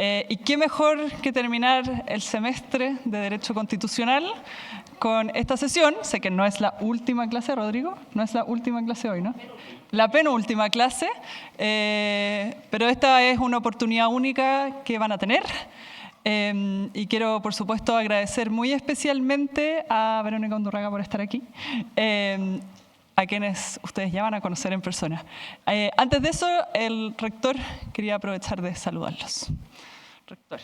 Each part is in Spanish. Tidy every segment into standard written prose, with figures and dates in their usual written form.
Y qué mejor que terminar el semestre de Derecho Constitucional con esta sesión. Sé que no es la última clase, Rodrigo, no es la última clase hoy, ¿no? La penúltima clase, pero esta es una oportunidad única que van a tener. Y quiero, por supuesto, agradecer muy especialmente a Verónica Undurraga por estar aquí, a quienes ustedes ya van a conocer en persona. Antes de eso, el rector quería aprovechar de saludarlos. Rector.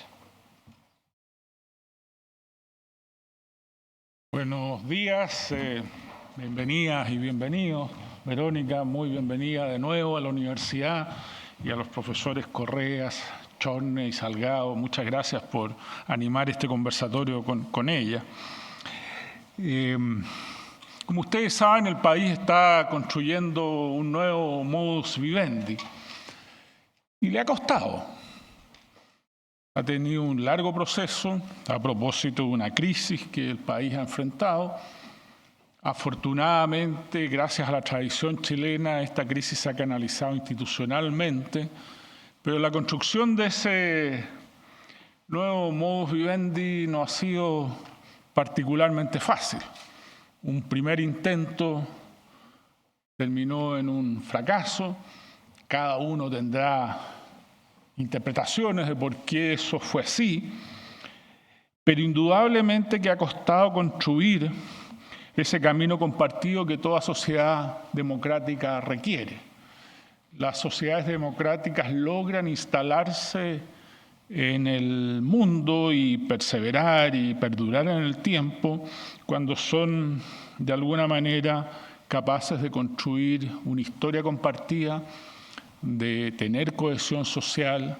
Buenos días, bienvenidas y bienvenidos. Verónica, muy bienvenida de nuevo a la universidad, y a los profesores Correas, Chorne y Salgado. Muchas gracias por animar este conversatorio con ella. Como ustedes saben, el país está construyendo un nuevo modus vivendi y le ha costado. Ha tenido un largo proceso a propósito de una crisis que el país ha enfrentado. Afortunadamente, gracias a la tradición chilena, esta crisis se ha canalizado institucionalmente, pero la construcción de ese nuevo modus vivendi no ha sido particularmente fácil. Un primer intento terminó en un fracaso. Cada uno tendrá interpretaciones de por qué eso fue así, pero indudablemente que ha costado construir ese camino compartido que toda sociedad democrática requiere. Las sociedades democráticas logran instalarse en el mundo y perseverar y perdurar en el tiempo cuando son, de alguna manera, capaces de construir una historia compartida, de tener cohesión social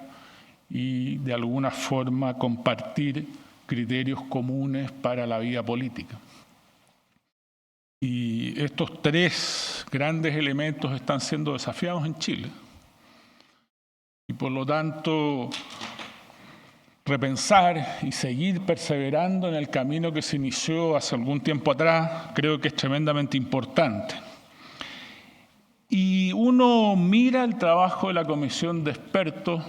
y, de alguna forma, compartir criterios comunes para la vida política. Y estos tres grandes elementos están siendo desafiados en Chile. Y, por lo tanto, repensar y seguir perseverando en el camino que se inició hace algún tiempo atrás creo que es tremendamente importante. Y uno mira el trabajo de la comisión de expertos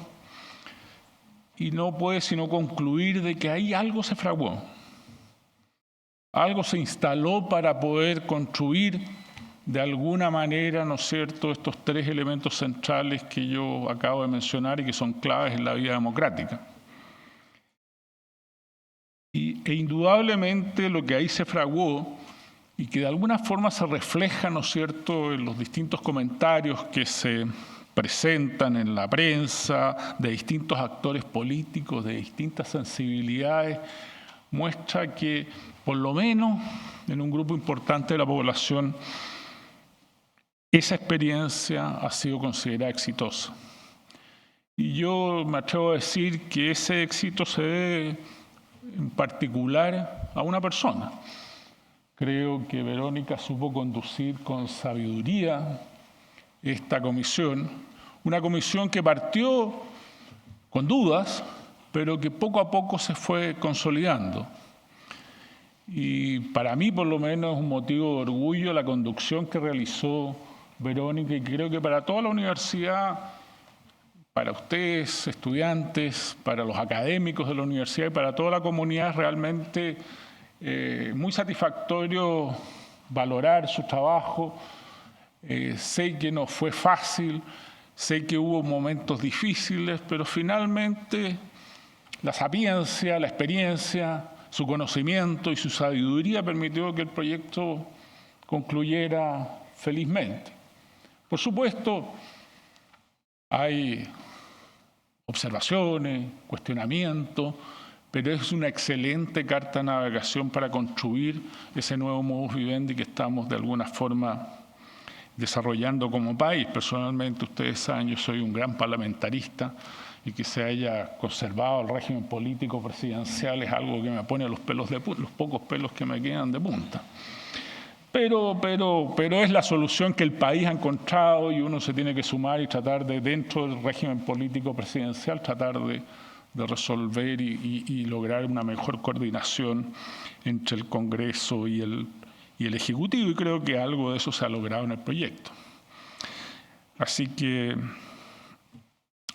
y no puede sino concluir de que ahí algo se fraguó. Algo se instaló para poder construir de alguna manera, ¿no es cierto?, estos tres elementos centrales que yo acabo de mencionar y que son claves en la vida democrática. E indudablemente lo que ahí se fraguó y que de alguna forma se refleja, ¿no es cierto?, en los distintos comentarios que se presentan en la prensa, de distintos actores políticos, de distintas sensibilidades, muestra que, por lo menos en un grupo importante de la población, esa experiencia ha sido considerada exitosa. Y yo me atrevo a decir que ese éxito se debe en particular a una persona. Creo que Verónica supo conducir con sabiduría esta comisión, una comisión que partió con dudas, pero que poco a poco se fue consolidando. Y para mí, por lo menos, es un motivo de orgullo la conducción que realizó Verónica, y creo que para toda la universidad, para ustedes, estudiantes, para los académicos de la universidad y para toda la comunidad, es realmente muy satisfactorio valorar su trabajo. Sé que no fue fácil, sé que hubo momentos difíciles, pero finalmente la sapiencia, la experiencia, su conocimiento y su sabiduría permitió que el proyecto concluyera felizmente. Por supuesto, hay observaciones, cuestionamientos, pero es una excelente carta de navegación para construir ese nuevo modus vivendi que estamos de alguna forma desarrollando como país. Personalmente, ustedes saben, yo soy un gran parlamentarista y que se haya conservado el régimen político presidencial es algo que me pone los pocos pelos que me quedan de punta. Pero es la solución que el país ha encontrado y uno se tiene que sumar y tratar de, dentro del régimen político presidencial, tratar de resolver y lograr una mejor coordinación entre el Congreso y el Ejecutivo, y creo que algo de eso se ha logrado en el proyecto. Así que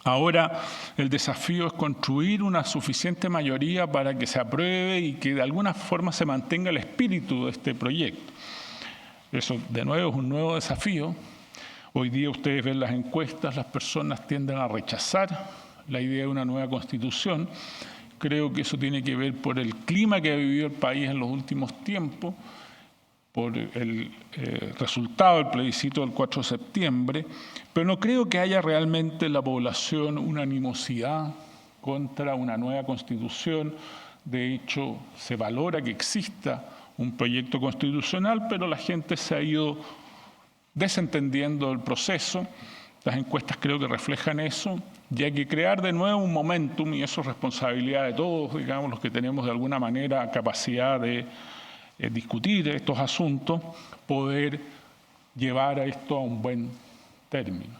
Ahora el desafío es construir una suficiente mayoría para que se apruebe y que de alguna forma se mantenga el espíritu de este proyecto. Eso, de nuevo, es un nuevo desafío. Hoy día ustedes ven las encuestas, las personas tienden a rechazar la idea de una nueva constitución. Creo que eso tiene que ver por el clima que ha vivido el país en los últimos tiempos, por el resultado del plebiscito del 4 de septiembre, pero no creo que haya realmente en la población una animosidad contra una nueva constitución. De hecho, se valora que exista un proyecto constitucional, pero la gente se ha ido desentendiendo del proceso. Las encuestas creo que reflejan eso, y hay que crear de nuevo un momentum, y eso es responsabilidad de todos, digamos, los que tenemos de alguna manera capacidad de discutir estos asuntos, poder llevar a esto a un buen término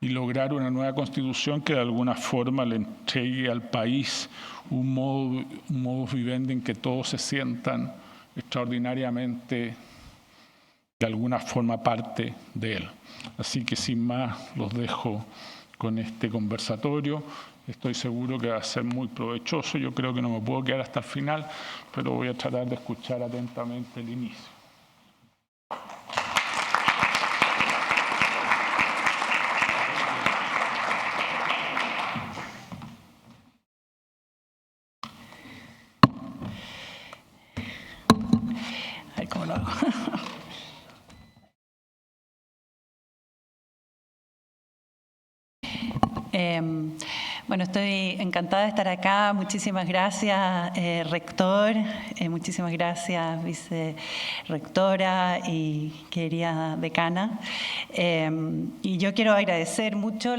y lograr una nueva constitución que de alguna forma le entregue al país un modus vivendi en que todos se sientan extraordinariamente de alguna forma parte de él. Así que sin más los dejo con este conversatorio. Estoy seguro que va a ser muy provechoso. Yo creo que no me puedo quedar hasta el final, pero voy a tratar de escuchar atentamente el inicio. A ver cómo lo hago. Bueno, estoy encantada de estar acá. Muchísimas gracias, rector. Muchísimas gracias, vicerrectora y querida decana. Y yo quiero agradecer mucho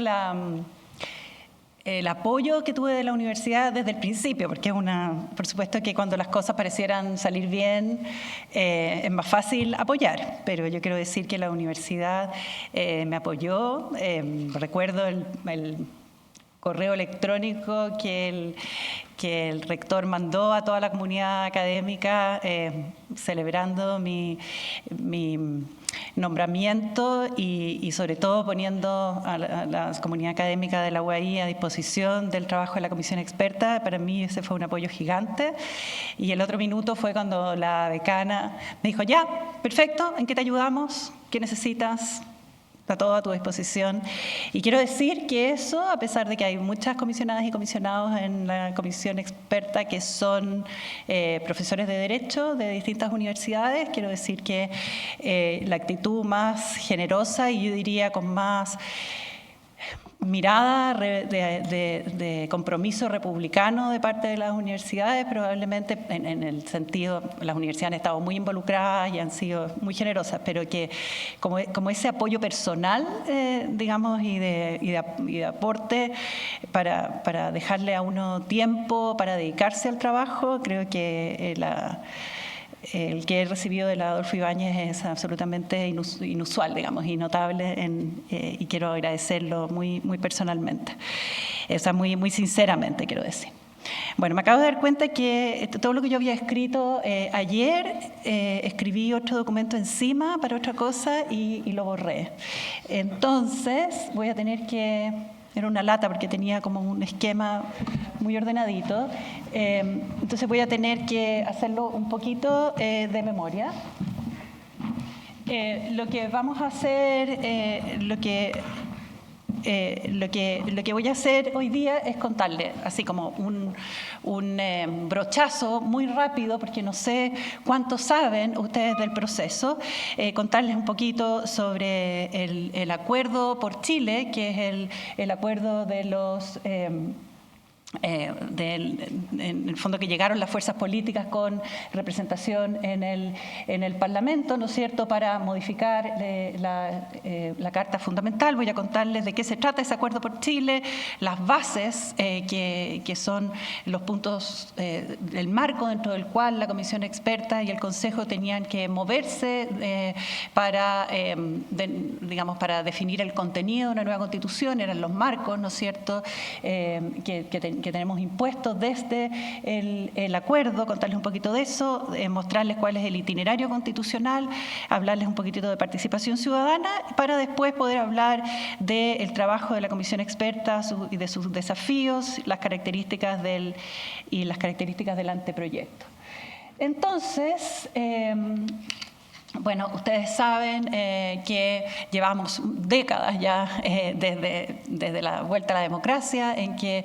el apoyo que tuve de la universidad desde el principio, porque es por supuesto que cuando las cosas parecieran salir bien, es más fácil apoyar, pero yo quiero decir que la universidad me apoyó. Recuerdo el correo electrónico que el rector mandó a toda la comunidad académica celebrando mi nombramiento y sobre todo poniendo a la comunidad académica de la UAI a disposición del trabajo de la comisión experta. Para mí ese fue un apoyo gigante. Y el otro minuto fue cuando la decana me dijo, ya, perfecto, ¿en qué te ayudamos? ¿Qué necesitas? Está todo a tu disposición. Y quiero decir que eso, a pesar de que hay muchas comisionadas y comisionados en la comisión experta que son profesores de Derecho de distintas universidades, quiero decir que la actitud más generosa y yo diría con más mirada de compromiso republicano de parte de las universidades, probablemente en el sentido, las universidades han estado muy involucradas y han sido muy generosas, pero que como ese apoyo personal, digamos, y de aporte para dejarle a uno tiempo para dedicarse al trabajo, creo que el que he recibido de la Adolfo Ibáñez es absolutamente inusual, digamos, y notable, y quiero agradecerlo muy, muy personalmente, o sea, muy, muy sinceramente, quiero decir. Bueno, me acabo de dar cuenta que todo lo que yo había escrito ayer, escribí otro documento encima para otra cosa y lo borré. Entonces, voy a tener que... Era una lata porque tenía como un esquema muy ordenadito. Entonces voy a tener que hacerlo un poquito de memoria. Lo que vamos a hacer, lo que voy a hacer hoy día es contarle, así como un brochazo muy rápido, porque no sé cuánto saben ustedes del proceso, contarles un poquito sobre el acuerdo por Chile, que es el acuerdo de los... en el fondo que llegaron las fuerzas políticas con representación en el Parlamento, ¿no es cierto?, para modificar la Carta Fundamental. Voy a contarles de qué se trata ese acuerdo por Chile, las bases que son los puntos, el marco dentro del cual la Comisión Experta y el Consejo tenían que moverse para definir el contenido de una nueva Constitución. Eran los marcos, ¿no es cierto?, que que tenemos impuesto desde el acuerdo, contarles un poquito de eso, mostrarles cuál es el itinerario constitucional, hablarles un poquitito de participación ciudadana, para después poder hablar del trabajo de la comisión experta y de sus desafíos, las características del anteproyecto. Entonces, bueno, ustedes saben que llevamos décadas ya desde la vuelta a la democracia, en que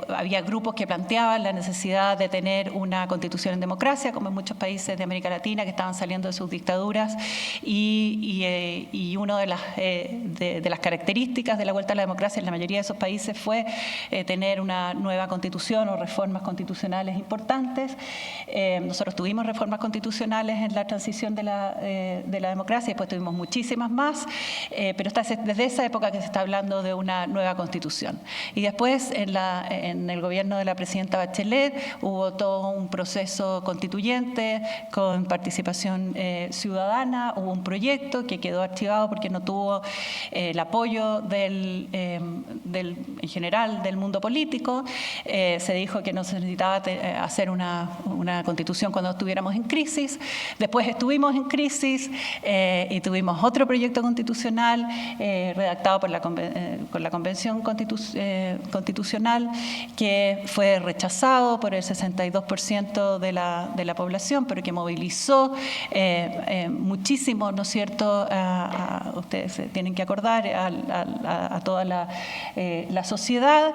había grupos que planteaban la necesidad de tener una constitución en democracia, como en muchos países de América Latina que estaban saliendo de sus dictaduras, y una de las características de la vuelta a la democracia en la mayoría de esos países fue tener una nueva constitución o reformas constitucionales importantes. Nosotros tuvimos reformas constitucionales en la transición de la democracia, después tuvimos muchísimas más, pero desde esa época que se está hablando de una nueva constitución. Y después en el gobierno de la presidenta Bachelet hubo todo un proceso constituyente con participación ciudadana, hubo un proyecto que quedó archivado porque no tuvo el apoyo en general del mundo político. Se dijo que no se necesitaba hacer una constitución cuando estuviéramos en crisis. Después estuvimos en crisis y tuvimos otro proyecto constitucional redactado por la Convención Constitucional, que fue rechazado por el 62% de la población, pero que movilizó muchísimo, ¿no es cierto?, ustedes se tienen que acordar, a toda la sociedad.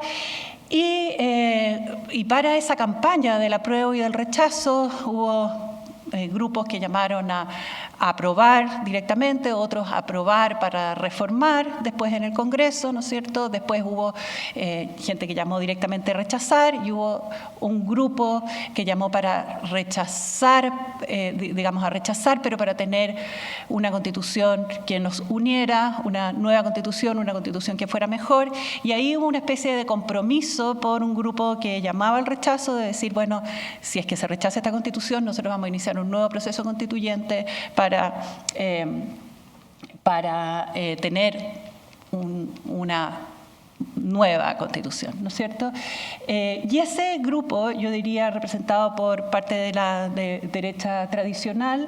Y para esa campaña del apruebo y del rechazo hubo grupos que llamaron a aprobar directamente, otros a aprobar para reformar después en el Congreso, ¿no es cierto? Después hubo gente que llamó directamente a rechazar, y hubo un grupo que llamó para rechazar, digamos a rechazar, pero para tener una constitución que nos uniera, una nueva constitución, una constitución que fuera mejor. Y ahí hubo una especie de compromiso por un grupo que llamaba al rechazo, de decir, bueno, si es que se rechaza esta constitución, nosotros vamos a iniciar un nuevo proceso constituyente para tener una nueva constitución, ¿no es cierto? Y ese grupo, yo diría, representado por parte de la derecha tradicional,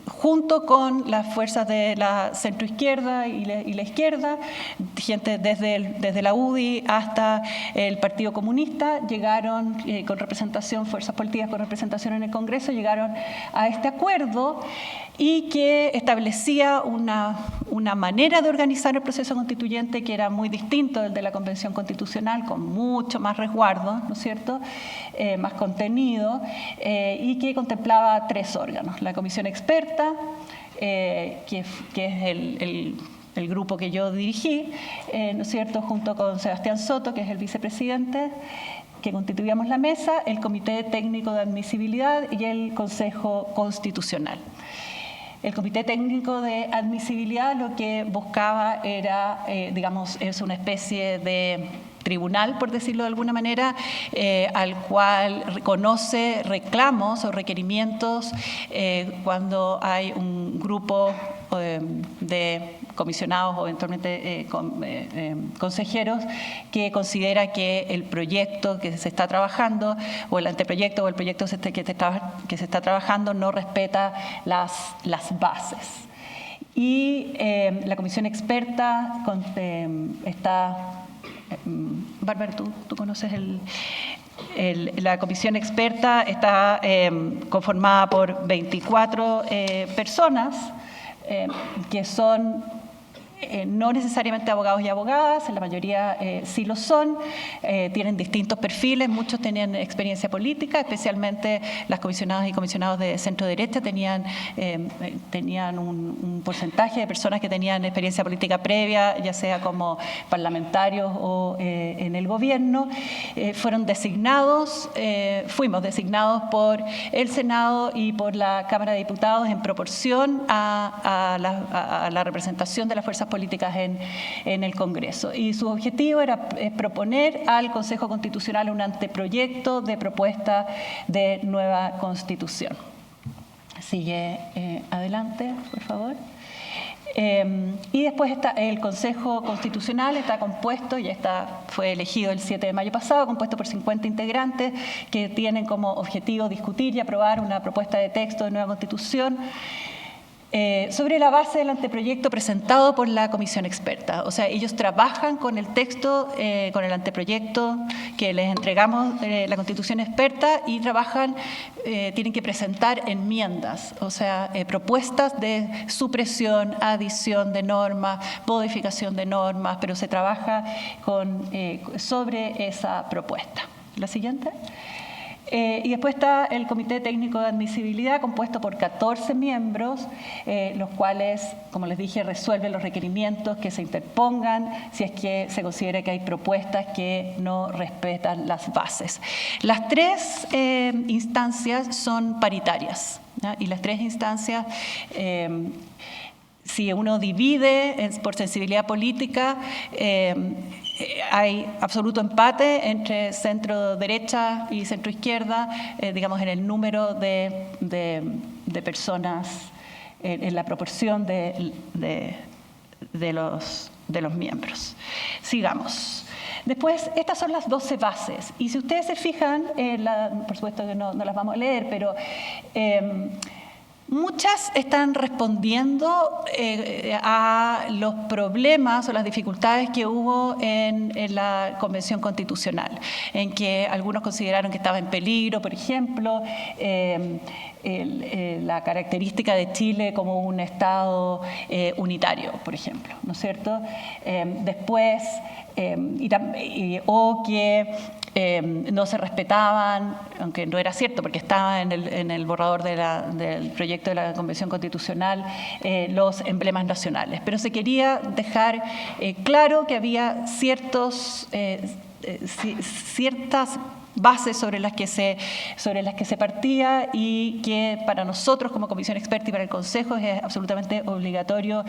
junto con las fuerzas de la centroizquierda y la izquierda, gente desde la UDI hasta el Partido Comunista, llegaron con representación, fuerzas políticas con representación en el Congreso, llegaron a este acuerdo, y que establecía una manera de organizar el proceso constituyente que era muy distinto del de la Convención Constitucional, con mucho más resguardo, ¿no es cierto?, más contenido, y que contemplaba 3 órganos: la Comisión Experta, que es el grupo que yo dirigí, ¿no es cierto?, junto con Sebastián Soto, que es el vicepresidente, que constituíamos la mesa, el Comité Técnico de Admisibilidad y el Consejo Constitucional. El Comité Técnico de Admisibilidad lo que buscaba era, digamos, es una especie de tribunal, por decirlo de alguna manera, al cual reconoce reclamos o requerimientos cuando hay un grupo de comisionados o eventualmente consejeros que considera que el proyecto que se está trabajando, o el anteproyecto o el proyecto que se está trabajando, no respeta las bases. Y la comisión experta está... Bárbara, tú conoces la comisión experta, está conformada por 24 personas que son no necesariamente abogados y abogadas, en la mayoría sí lo son, tienen distintos perfiles, muchos tenían experiencia política, especialmente las comisionadas y comisionados de centro derecha tenían un porcentaje de personas que tenían experiencia política previa, ya sea como parlamentarios o en el gobierno. Fuimos designados por el Senado y por la Cámara de Diputados en proporción a la representación de las fuerzas políticas en el Congreso. Y su objetivo era proponer al Consejo Constitucional un anteproyecto de propuesta de nueva Constitución. Sigue adelante, por favor. Y después el Consejo Constitucional está compuesto, fue elegido el 7 de mayo pasado, compuesto por 50 integrantes que tienen como objetivo discutir y aprobar una propuesta de texto de nueva Constitución sobre la base del anteproyecto presentado por la comisión experta. O sea, ellos trabajan con el texto, con el anteproyecto que les entregamos la Constitución experta y tienen que presentar enmiendas, o sea, propuestas de supresión, adición de normas, modificación de normas, pero se trabaja sobre esa propuesta. La siguiente. Y después está el Comité Técnico de Admisibilidad, compuesto por 14 miembros, los cuales, como les dije, resuelven los requerimientos que se interpongan si es que se considera que hay propuestas que no respetan las bases. Las tres instancias son paritarias, ¿no? Y las tres instancias, si uno divide por sensibilidad política, hay absoluto empate entre centro derecha y centro izquierda, digamos, en el número de personas, en la proporción de los miembros. Sigamos. Después, estas son las 12 bases. Y si ustedes se fijan, por supuesto que no las vamos a leer, pero muchas están respondiendo a los problemas o las dificultades que hubo en la Convención Constitucional, en que algunos consideraron que estaba en peligro, por ejemplo, la característica de Chile como un Estado unitario, por ejemplo, ¿no es cierto? Después, o que no se respetaban, aunque no era cierto porque estaba en el borrador del proyecto de la Convención Constitucional, los emblemas nacionales. Pero se quería dejar claro que había ciertas bases sobre las que se partía y que para nosotros como comisión experta y para el Consejo es absolutamente obligatorio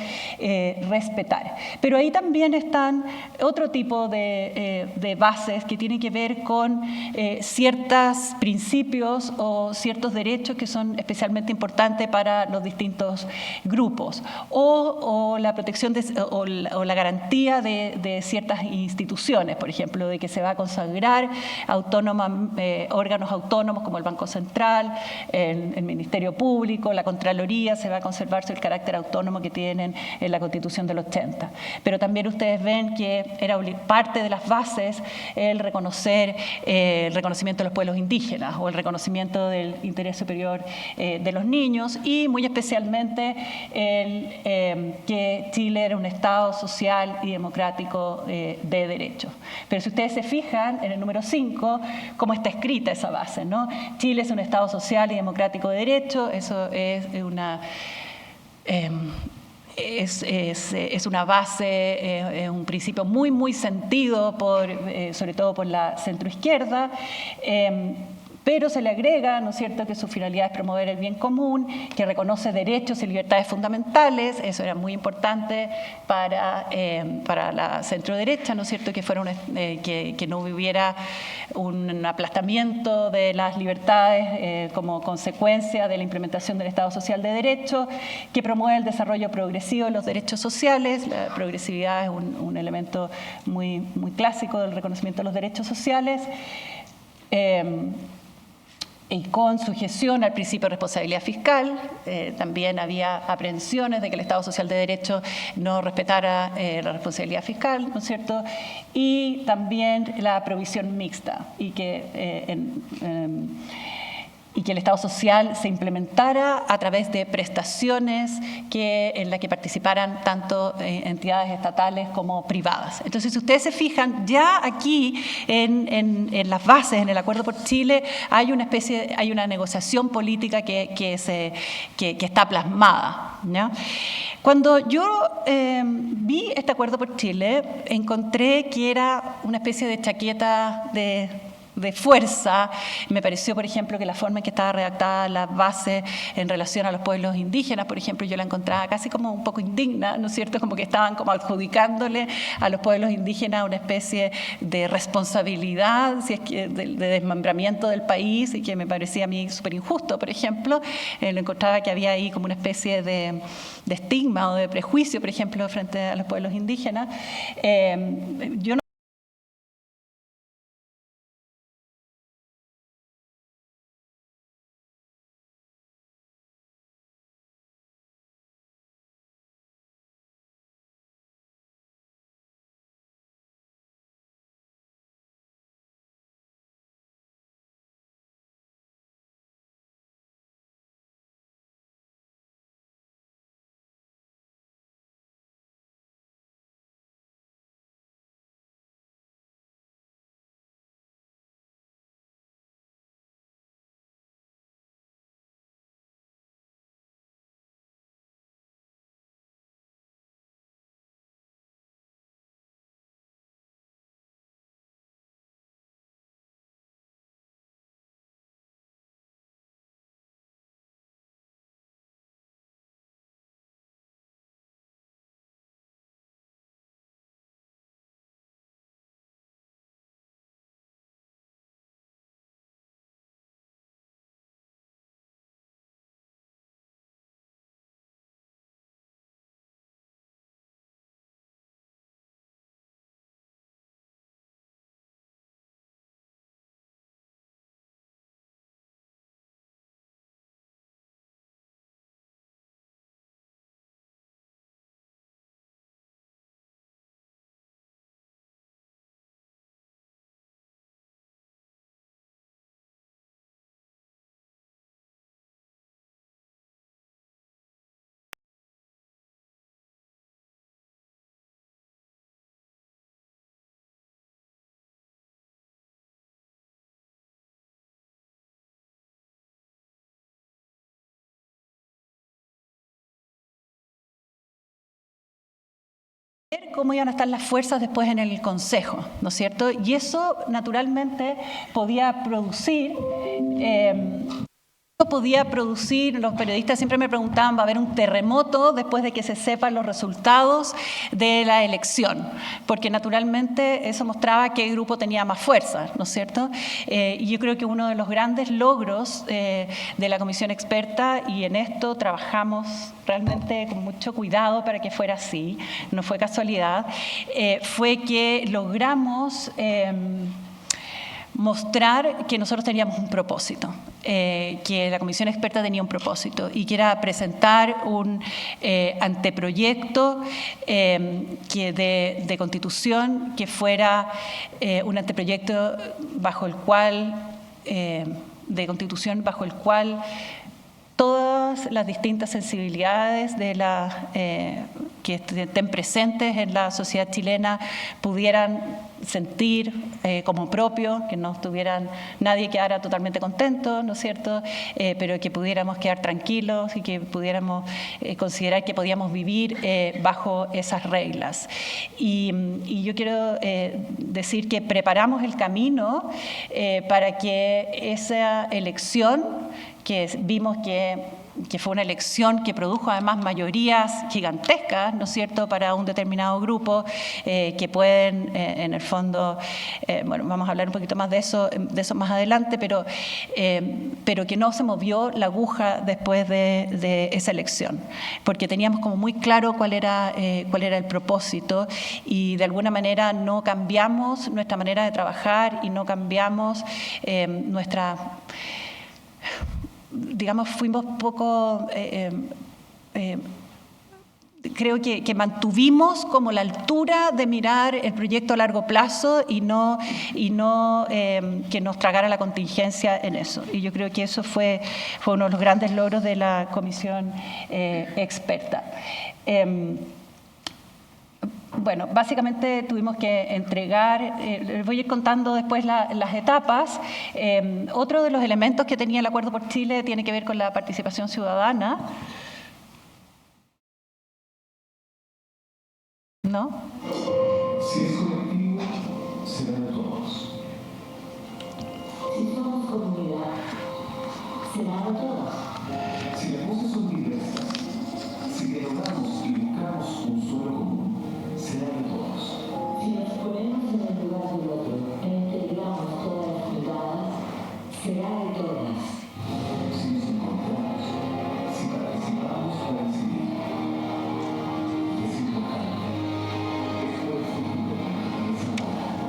respetar. Pero ahí también están otro tipo de bases que tienen que ver con ciertos principios o ciertos derechos que son especialmente importantes para los distintos grupos o la protección o la garantía de ciertas instituciones, por ejemplo, de que se va a consagrar órganos autónomos como el Banco Central, el Ministerio Público, la Contraloría, se va a conservarse el carácter autónomo que tienen en la Constitución del 80. Pero también ustedes ven que era parte de las bases el reconocimiento de los pueblos indígenas o el reconocimiento del interés superior de los niños y muy especialmente que Chile era un Estado social y democrático de derecho. Pero si ustedes se fijan en el número 5, cómo está escrita esa base, ¿no? Chile es un Estado social y democrático de derecho, eso es una base, es un principio muy, muy sentido, sobre todo por la centroizquierda, pero se le agrega, ¿no es cierto?, que su finalidad es promover el bien común, que reconoce derechos y libertades fundamentales, eso era muy importante para la centroderecha, ¿no es cierto?, que no hubiera un aplastamiento de las libertades como consecuencia de la implementación del Estado Social de Derecho, que promueve el desarrollo progresivo de los derechos sociales. La progresividad es un elemento muy, muy clásico del reconocimiento de los derechos sociales. Y con sujeción al principio de responsabilidad fiscal, también había aprehensiones de que el Estado Social de Derecho no respetara la responsabilidad fiscal, ¿no es cierto? Y también la provisión mixta y que el Estado Social se implementara a través de prestaciones en las que participaran tanto entidades estatales como privadas. Entonces, si ustedes se fijan, ya aquí en las bases, en el Acuerdo por Chile, hay una negociación política que está plasmada, ¿no? Cuando yo vi este Acuerdo por Chile, encontré que era una especie de chaqueta de de fuerza. Me pareció, por ejemplo, que la forma en que estaba redactada la base en relación a los pueblos indígenas, por ejemplo, yo la encontraba casi como un poco indigna, ¿no es cierto? Como que estaban como adjudicándole a los pueblos indígenas una especie de responsabilidad, si es que de desmembramiento del país, y que me parecía a mí súper injusto, por ejemplo. Lo encontraba que había ahí como una especie de estigma o de prejuicio, por ejemplo, frente a los pueblos indígenas. Yo no ver cómo iban a estar las fuerzas después en el Consejo, ¿no es cierto? Y eso, naturalmente, podía producir... los periodistas siempre me preguntaban, ¿va a haber un terremoto después de que se sepan los resultados de la elección? Porque naturalmente eso mostraba qué grupo tenía más fuerza, ¿no es cierto? Y yo creo que uno de los grandes logros de la comisión experta, y en esto trabajamos realmente con mucho cuidado para que fuera así, no fue casualidad, fue que logramos mostrar que nosotros teníamos un propósito, que la comisión experta tenía un propósito, y que era presentar un anteproyecto de constitución que fuera un anteproyecto bajo el cual todas las distintas sensibilidades que estén presentes en la sociedad chilena pudieran sentir como propio, que no estuvieran, nadie quedara totalmente contento, ¿no es cierto?, pero que pudiéramos quedar tranquilos y que pudiéramos considerar que podíamos vivir bajo esas reglas. Y yo quiero decir que preparamos el camino para que esa elección, que vimos que fue una elección que produjo además mayorías gigantescas, ¿no es cierto?, para un determinado grupo, que pueden, en el fondo, bueno, vamos a hablar un poquito más de eso más adelante, pero que no se movió la aguja después de esa elección, porque teníamos como muy claro cuál era el propósito, y de alguna manera no cambiamos nuestra manera de trabajar y no cambiamos digamos, fuimos poco, creo que mantuvimos como la altura de mirar el proyecto a largo plazo y no que nos tragara la contingencia en eso. Y yo creo que eso fue uno de los grandes logros de la comisión experta. Bueno, básicamente tuvimos que entregar, les voy a ir contando después las etapas. Otro de los elementos que tenía el Acuerdo por Chile tiene que ver con la participación ciudadana. ¿No? Si es colectivo, será de todos. será de todos. Si las voces son diversas, si dialogamos y buscamos un suelo común, será de todos. Si nos ponemos en el lugar del otro e integramos todas las miradas, será de todas. Si nos encontramos, si participamos para decidir, desenfocando, después del futuro, desamparar.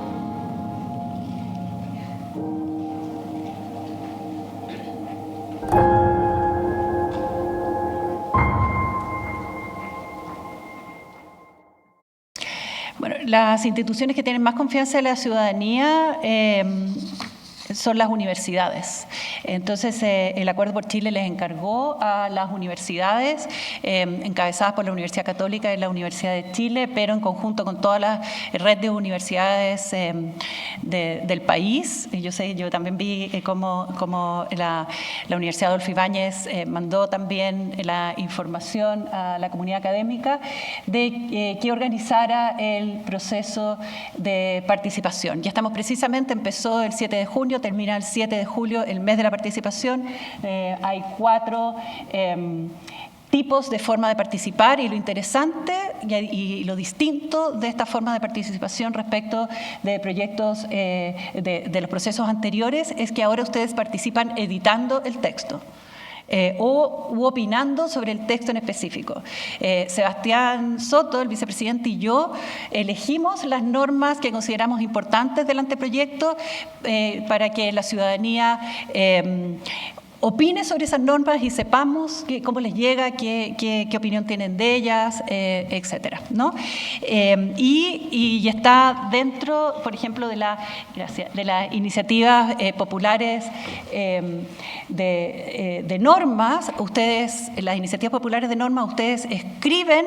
Bueno, las instituciones que tienen más confianza de la ciudadanía son las universidades. Entonces, el Acuerdo por Chile les encargó a las universidades, encabezadas por la Universidad Católica y la Universidad de Chile, pero en conjunto con toda la red de universidades del país. Y yo también vi cómo la Universidad Adolfo Ibáñez mandó también la información a la comunidad académica de que organizara el proceso de participación. Ya estamos precisamente, empezó el 7 de junio, termina el 7 de julio, el mes de la participación. Hay 4 tipos de forma de participar, y lo interesante y lo distinto de esta forma de participación respecto de proyectos de los procesos anteriores es que ahora ustedes participan editando el texto. U opinando sobre el texto en específico. Sebastián Soto, el vicepresidente, y yo elegimos las normas que consideramos importantes del anteproyecto para que la ciudadanía opine sobre esas normas y sepamos cómo les llega, qué opinión tienen de ellas, etcétera, ¿no? Y está dentro, por ejemplo, de las iniciativas populares de normas. Ustedes, las iniciativas populares de normas, ustedes escriben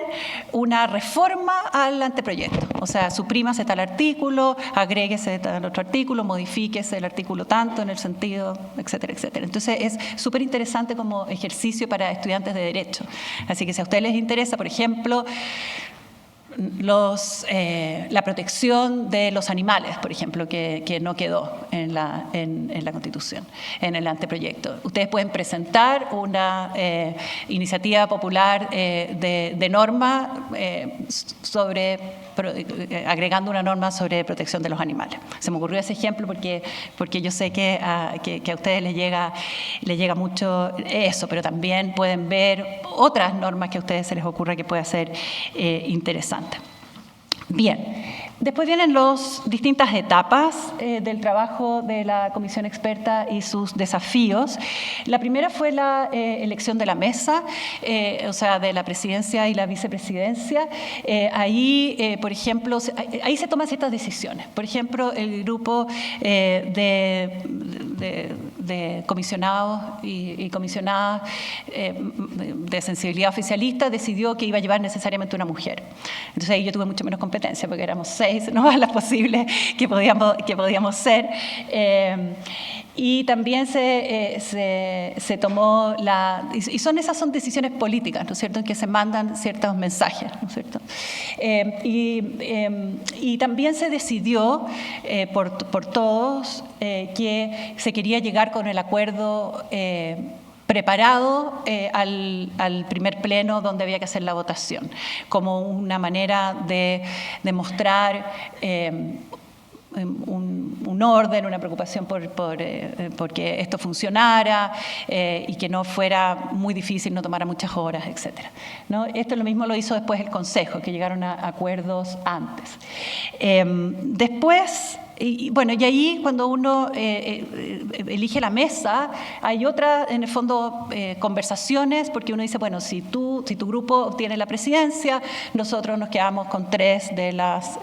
una reforma al anteproyecto. O sea, suprímase tal artículo, agréguese tal otro artículo, modifíquese el artículo tanto en el sentido, etcétera, etcétera. Entonces, es súper interesante como ejercicio para estudiantes de Derecho. Así que si a ustedes les interesa, por ejemplo, la protección de los animales, por ejemplo, que no quedó en la Constitución, en el anteproyecto. Ustedes pueden presentar una iniciativa popular de norma agregando una norma sobre protección de los animales. Se me ocurrió ese ejemplo porque yo sé que a ustedes les llega mucho eso, pero también pueden ver otras normas que a ustedes se les ocurra que pueda ser interesante. Bien, después vienen las distintas etapas del trabajo de la comisión experta y sus desafíos. La primera fue la elección de la mesa, o sea, de la presidencia y la vicepresidencia. Ahí, por ejemplo, ahí se toman ciertas decisiones. Por ejemplo, el grupo de comisionados y comisionadas de sensibilidad oficialista decidió que iba a llevar necesariamente una mujer. Entonces ahí yo tuve mucho menos competencia porque éramos 6, ¿no? Las posibles que podíamos ser. Y también se tomó esas son decisiones políticas, ¿no es cierto?, en que se mandan ciertos mensajes, ¿no es cierto? Y también se decidió por todos que se quería llegar con el acuerdo preparado al primer pleno donde había que hacer la votación, como una manera de demostrar un orden, una preocupación por que esto funcionara y que no fuera muy difícil, no tomara muchas horas, etc., ¿no? Esto lo mismo lo hizo después el Consejo, que llegaron a acuerdos antes. Después, y ahí cuando uno elige la mesa, hay otras, en el fondo, conversaciones, porque uno dice, bueno, si tu grupo obtiene la presidencia, nosotros nos quedamos con 3 de las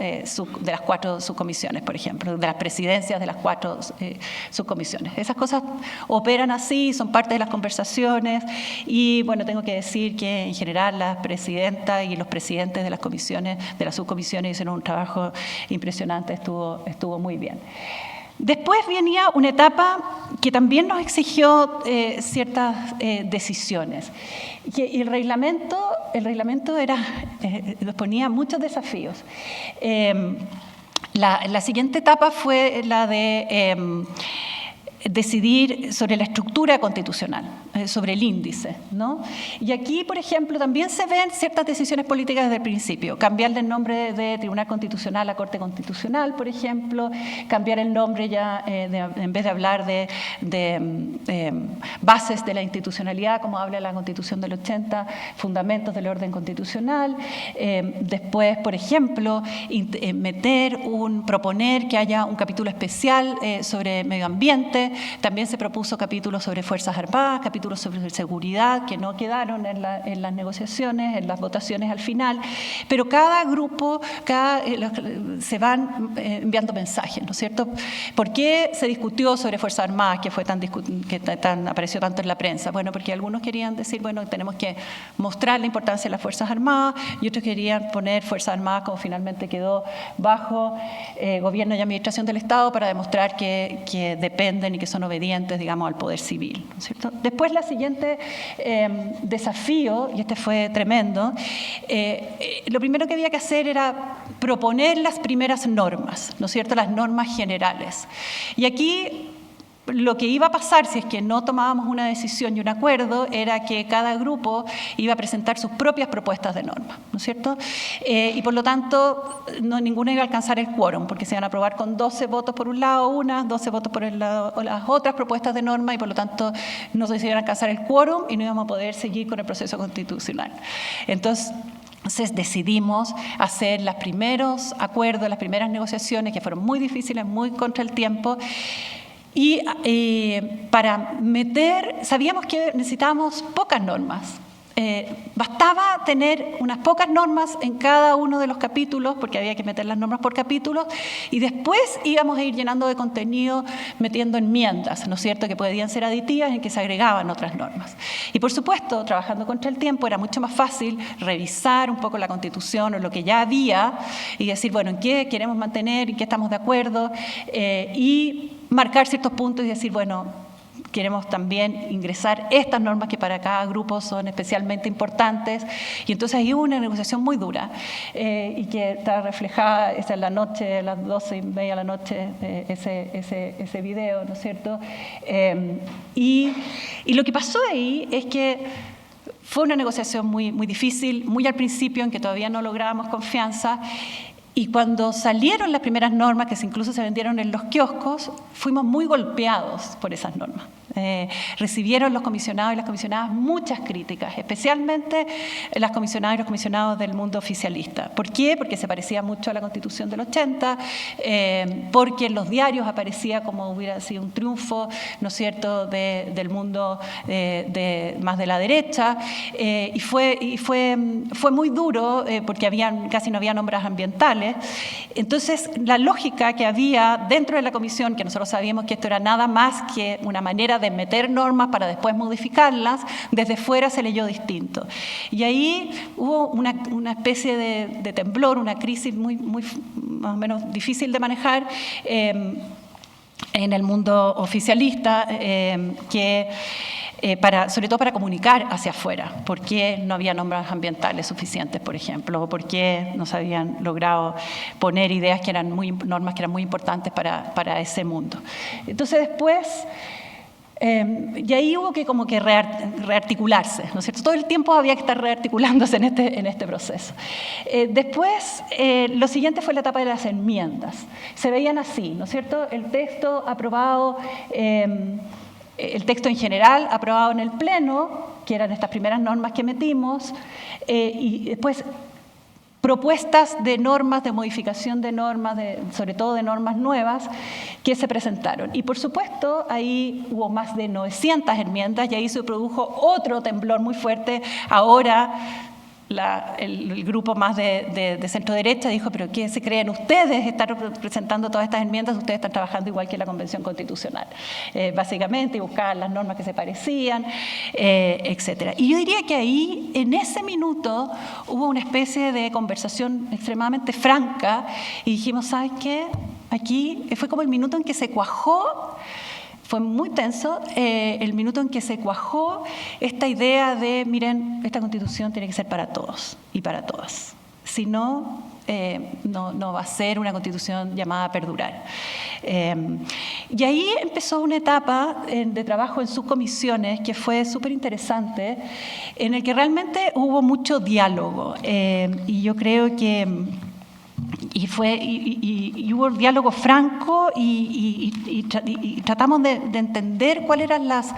4 subcomisiones, por ejemplo, de las presidencias de las 4 subcomisiones. Esas cosas operan así, son parte de las conversaciones, y bueno, tengo que decir que en general las presidentas y los presidentes de las comisiones, de las subcomisiones, hicieron un trabajo impresionante, estuvo muy bien. Después venía una etapa que también nos exigió ciertas decisiones. Y el reglamento nos ponía muchos desafíos. La siguiente etapa fue la de decidir sobre la estructura constitucional, sobre el índice, ¿no? Y aquí, por ejemplo, también se ven ciertas decisiones políticas desde el principio. Cambiarle el nombre de Tribunal Constitucional a Corte Constitucional, por ejemplo, cambiar el nombre ya, en vez de hablar de bases de la institucionalidad, como habla la Constitución del 80, fundamentos del orden constitucional. Después, por ejemplo, proponer que haya un capítulo especial sobre medio ambiente. También se propuso capítulos sobre Fuerzas Armadas, capítulos sobre seguridad, que no quedaron en las negociaciones, en las votaciones al final, pero cada grupo se van enviando mensajes, ¿no es cierto? ¿Por qué se discutió sobre Fuerzas Armadas, que apareció tanto en la prensa? Bueno, porque algunos querían decir, bueno, tenemos que mostrar la importancia de las Fuerzas Armadas, y otros querían poner Fuerzas Armadas como finalmente quedó bajo gobierno y administración del Estado, para demostrar que dependen y que son obedientes, digamos, al poder civil, ¿no es cierto? Después, la siguiente desafío, y este fue tremendo, lo primero que había que hacer era proponer las primeras normas, ¿no es cierto?, las normas generales. Y aquí lo que iba a pasar, si es que no tomábamos una decisión y un acuerdo, era que cada grupo iba a presentar sus propias propuestas de norma, ¿no es cierto? Y por lo tanto, ninguna iba a alcanzar el quórum, porque se iban a aprobar con 12 votos por un lado, 12 votos por el lado, o las otras propuestas de norma, y por lo tanto no se iban a alcanzar el quórum y no íbamos a poder seguir con el proceso constitucional. Entonces decidimos hacer los primeros acuerdos, las primeras negociaciones, que fueron muy difíciles, muy contra el tiempo. Y sabíamos que necesitábamos pocas normas. Bastaba tener unas pocas normas en cada uno de los capítulos, porque había que meter las normas por capítulos, y después íbamos a ir llenando de contenido, metiendo enmiendas, ¿no es cierto?, que podían ser aditivas, en que se agregaban otras normas. Y por supuesto, trabajando contra el tiempo, era mucho más fácil revisar un poco la Constitución o lo que ya había y decir, bueno, ¿en qué queremos mantener? ¿En qué estamos de acuerdo? Y marcar ciertos puntos y decir, bueno, queremos también ingresar estas normas que para cada grupo son especialmente importantes. Y entonces ahí hubo una negociación muy dura y que está reflejada esa en la noche, a las 12:30 de la noche, ese video, ¿no es cierto? Y lo que pasó ahí es que fue una negociación muy, muy difícil, muy al principio, en que todavía no lográbamos confianza. Y cuando salieron las primeras normas, que incluso se vendieron en los kioscos, fuimos muy golpeados por esas normas. Recibieron los comisionados y las comisionadas muchas críticas, especialmente las comisionadas y los comisionados del mundo oficialista. ¿Por qué? Porque se parecía mucho a la Constitución del 80, porque en los diarios aparecía como hubiera sido un triunfo, ¿no es cierto?, del mundo más de la derecha, y fue muy duro porque casi no había normas ambientales. Entonces, la lógica que había dentro de la comisión, que nosotros sabíamos que esto era nada más que una manera de meter normas para después modificarlas, desde fuera se leyó distinto. Y ahí hubo una especie de temblor, una crisis muy más o menos difícil de manejar en el mundo oficialista, sobre todo para comunicar hacia afuera, por qué no había normas ambientales suficientes, por ejemplo, o por qué no se habían logrado poner ideas normas que eran muy importantes para ese mundo. Entonces después, y ahí hubo que como que rearticularse, ¿no es cierto? Todo el tiempo había que estar rearticulándose en este proceso. Después, lo siguiente fue la etapa de las enmiendas. Se veían así, ¿no es cierto? El texto aprobado, el texto en general aprobado en el Pleno, que eran estas primeras normas que metimos, y después propuestas de normas, de modificación de normas, sobre todo de normas nuevas, que se presentaron. Y por supuesto, ahí hubo más de 900 enmiendas y ahí se produjo otro temblor muy fuerte. Ahora, el grupo más de centro-derecha dijo, pero ¿qué se creen ustedes estar presentando todas estas enmiendas? Ustedes están trabajando igual que la Convención Constitucional, básicamente, y buscaban las normas que se parecían, etc. Y yo diría que ahí, en ese minuto, hubo una especie de conversación extremadamente franca y dijimos, ¿sabes qué? Aquí fue como el minuto en que se cuajó. Fue muy tenso el minuto en que se cuajó esta idea de, miren, esta Constitución tiene que ser para todos y para todas. Si no, no va a ser una Constitución llamada a perdurar. Y ahí empezó una etapa de trabajo en subcomisiones que fue súper interesante, en el que realmente hubo mucho diálogo. Y yo creo que hubo un diálogo franco y tratamos de entender cuáles eran las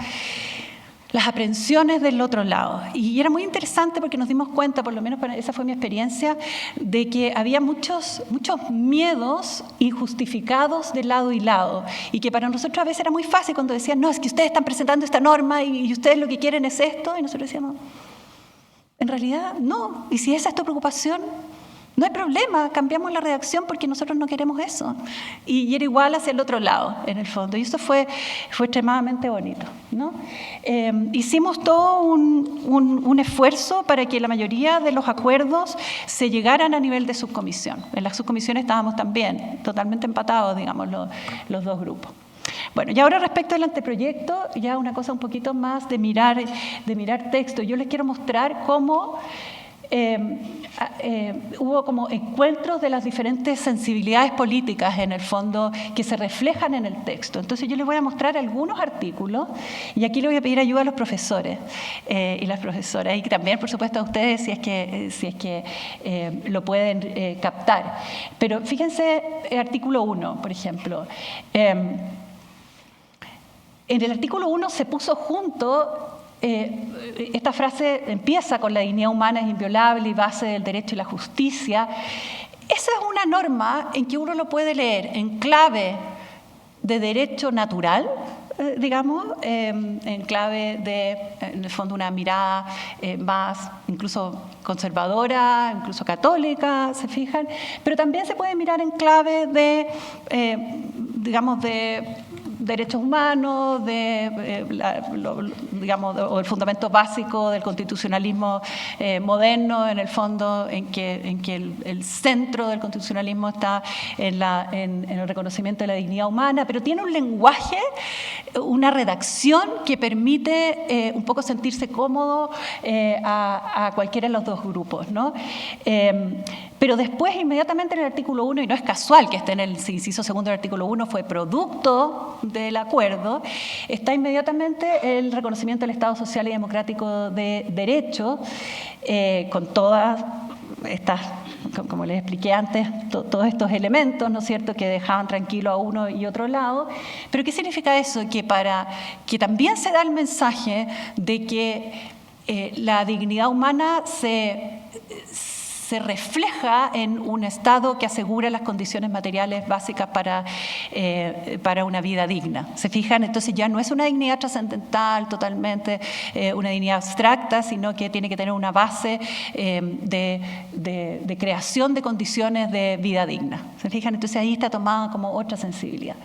aprehensiones del otro lado. Y era muy interesante porque nos dimos cuenta, por lo menos esa fue mi experiencia, de que había muchos miedos injustificados de lado y lado. Y que para nosotros a veces era muy fácil cuando decían, no, es que ustedes están presentando esta norma y ustedes lo que quieren es esto. Y nosotros decíamos, en realidad no. Y si esa es tu preocupación, no hay problema, cambiamos la redacción porque nosotros no queremos eso. Y era igual hacia el otro lado, en el fondo. Y eso fue extremadamente bonito, ¿no? Hicimos todo un esfuerzo para que la mayoría de los acuerdos se llegaran a nivel de subcomisión. En las subcomisiones estábamos también totalmente empatados, digamos, los dos grupos. Bueno, y ahora respecto al anteproyecto, ya una cosa un poquito más de mirar texto. Yo les quiero mostrar cómo hubo como encuentros de las diferentes sensibilidades políticas en el fondo que se reflejan en el texto. Entonces yo les voy a mostrar algunos artículos y aquí le voy a pedir ayuda a los profesores y las profesoras y también por supuesto a ustedes si es que lo pueden captar. Pero fíjense el artículo 1, por ejemplo. En el artículo 1 se puso junto. Esta frase empieza con la dignidad humana es inviolable y base del derecho y la justicia. Esa es una norma en que uno lo puede leer en clave de derecho natural, digamos, en clave de, en el fondo, una mirada más incluso conservadora, incluso católica, ¿se fijan? Pero también se puede mirar en clave de, digamos, de derechos humanos, digamos, o el fundamento básico del constitucionalismo moderno, en el fondo, en que el centro del constitucionalismo está en el reconocimiento de la dignidad humana, pero tiene un lenguaje, una redacción que permite un poco sentirse cómodo a cualquiera de los dos grupos, ¿no? Pero después, inmediatamente en el artículo 1, y no es casual que esté en el inciso segundo del artículo 1, fue producto del acuerdo, está inmediatamente el reconocimiento del Estado social y democrático de derecho, con todas estas, como les expliqué antes, todos estos elementos, ¿no es cierto?, que dejaban tranquilo a uno y otro lado. Pero ¿qué significa eso? Que también se da el mensaje de que la dignidad humana se refleja en un Estado que asegura las condiciones materiales básicas para una vida digna. ¿Se fijan? Entonces ya no es una dignidad trascendental totalmente, una dignidad abstracta, sino que tiene que tener una base de creación de condiciones de vida digna. ¿Se fijan? Entonces ahí está tomada como otra sensibilidad.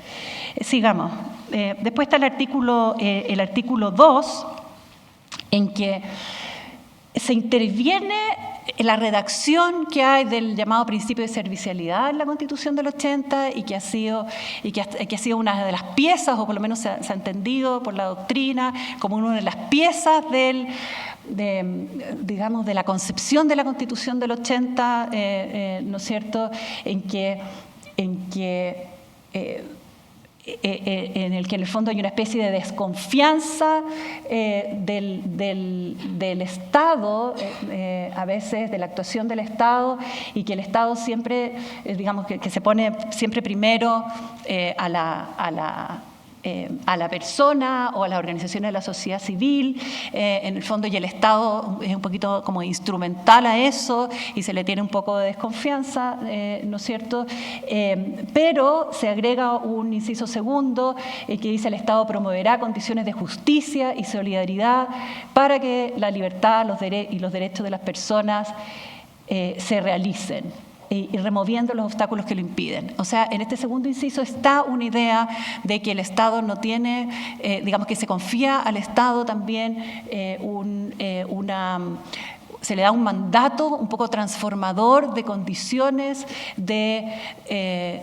Sigamos. Después está el artículo 2, en que se interviene en la redacción que hay del llamado principio de servicialidad en la Constitución del 80 y que ha sido una de las piezas, o por lo menos se ha entendido por la doctrina como una de las piezas digamos, de la concepción de la Constitución del 80, ¿no es cierto?, en el que en el fondo hay una especie de desconfianza del Estado, a veces de la actuación del Estado, y que el Estado siempre, digamos, que se pone siempre primero a la persona o a las organizaciones de la sociedad civil, en el fondo, y el Estado es un poquito como instrumental a eso y se le tiene un poco de desconfianza, ¿no es cierto? Pero se agrega un inciso segundo que dice: el Estado promoverá condiciones de justicia y solidaridad para que la libertad y los derechos de las personas se realicen, y removiendo los obstáculos que lo impiden. O sea, en este segundo inciso está una idea de que el Estado no tiene, digamos, que se confía al Estado también se le da un mandato un poco transformador de condiciones de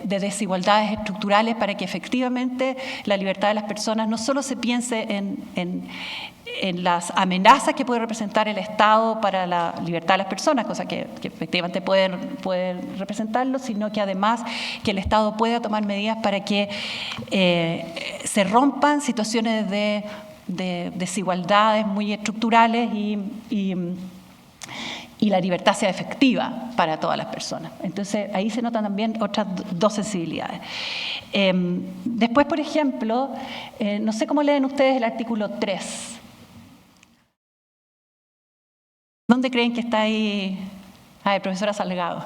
desigualdades estructurales para que efectivamente la libertad de las personas no solo se piense en las amenazas que puede representar el Estado para la libertad de las personas, cosa que efectivamente pueden representarlo, sino que además que el Estado pueda tomar medidas para que se rompan situaciones de desigualdades muy estructurales y la libertad sea efectiva para todas las personas. Entonces, ahí se notan también otras dos sensibilidades. Después, por ejemplo, no sé cómo leen ustedes el artículo 3. ¿Dónde creen que está ahí? Profesora Salgado.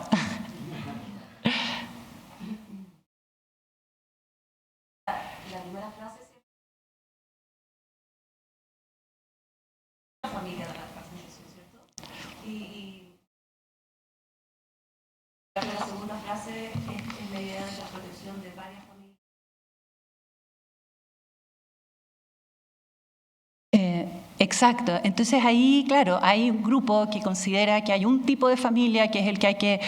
La primera frase es la familia de la transmisión, ¿cierto? Y la segunda frase es la idea de la protección de varias familias. Exacto. Entonces ahí, claro, hay un grupo que considera que hay un tipo de familia que es el que hay que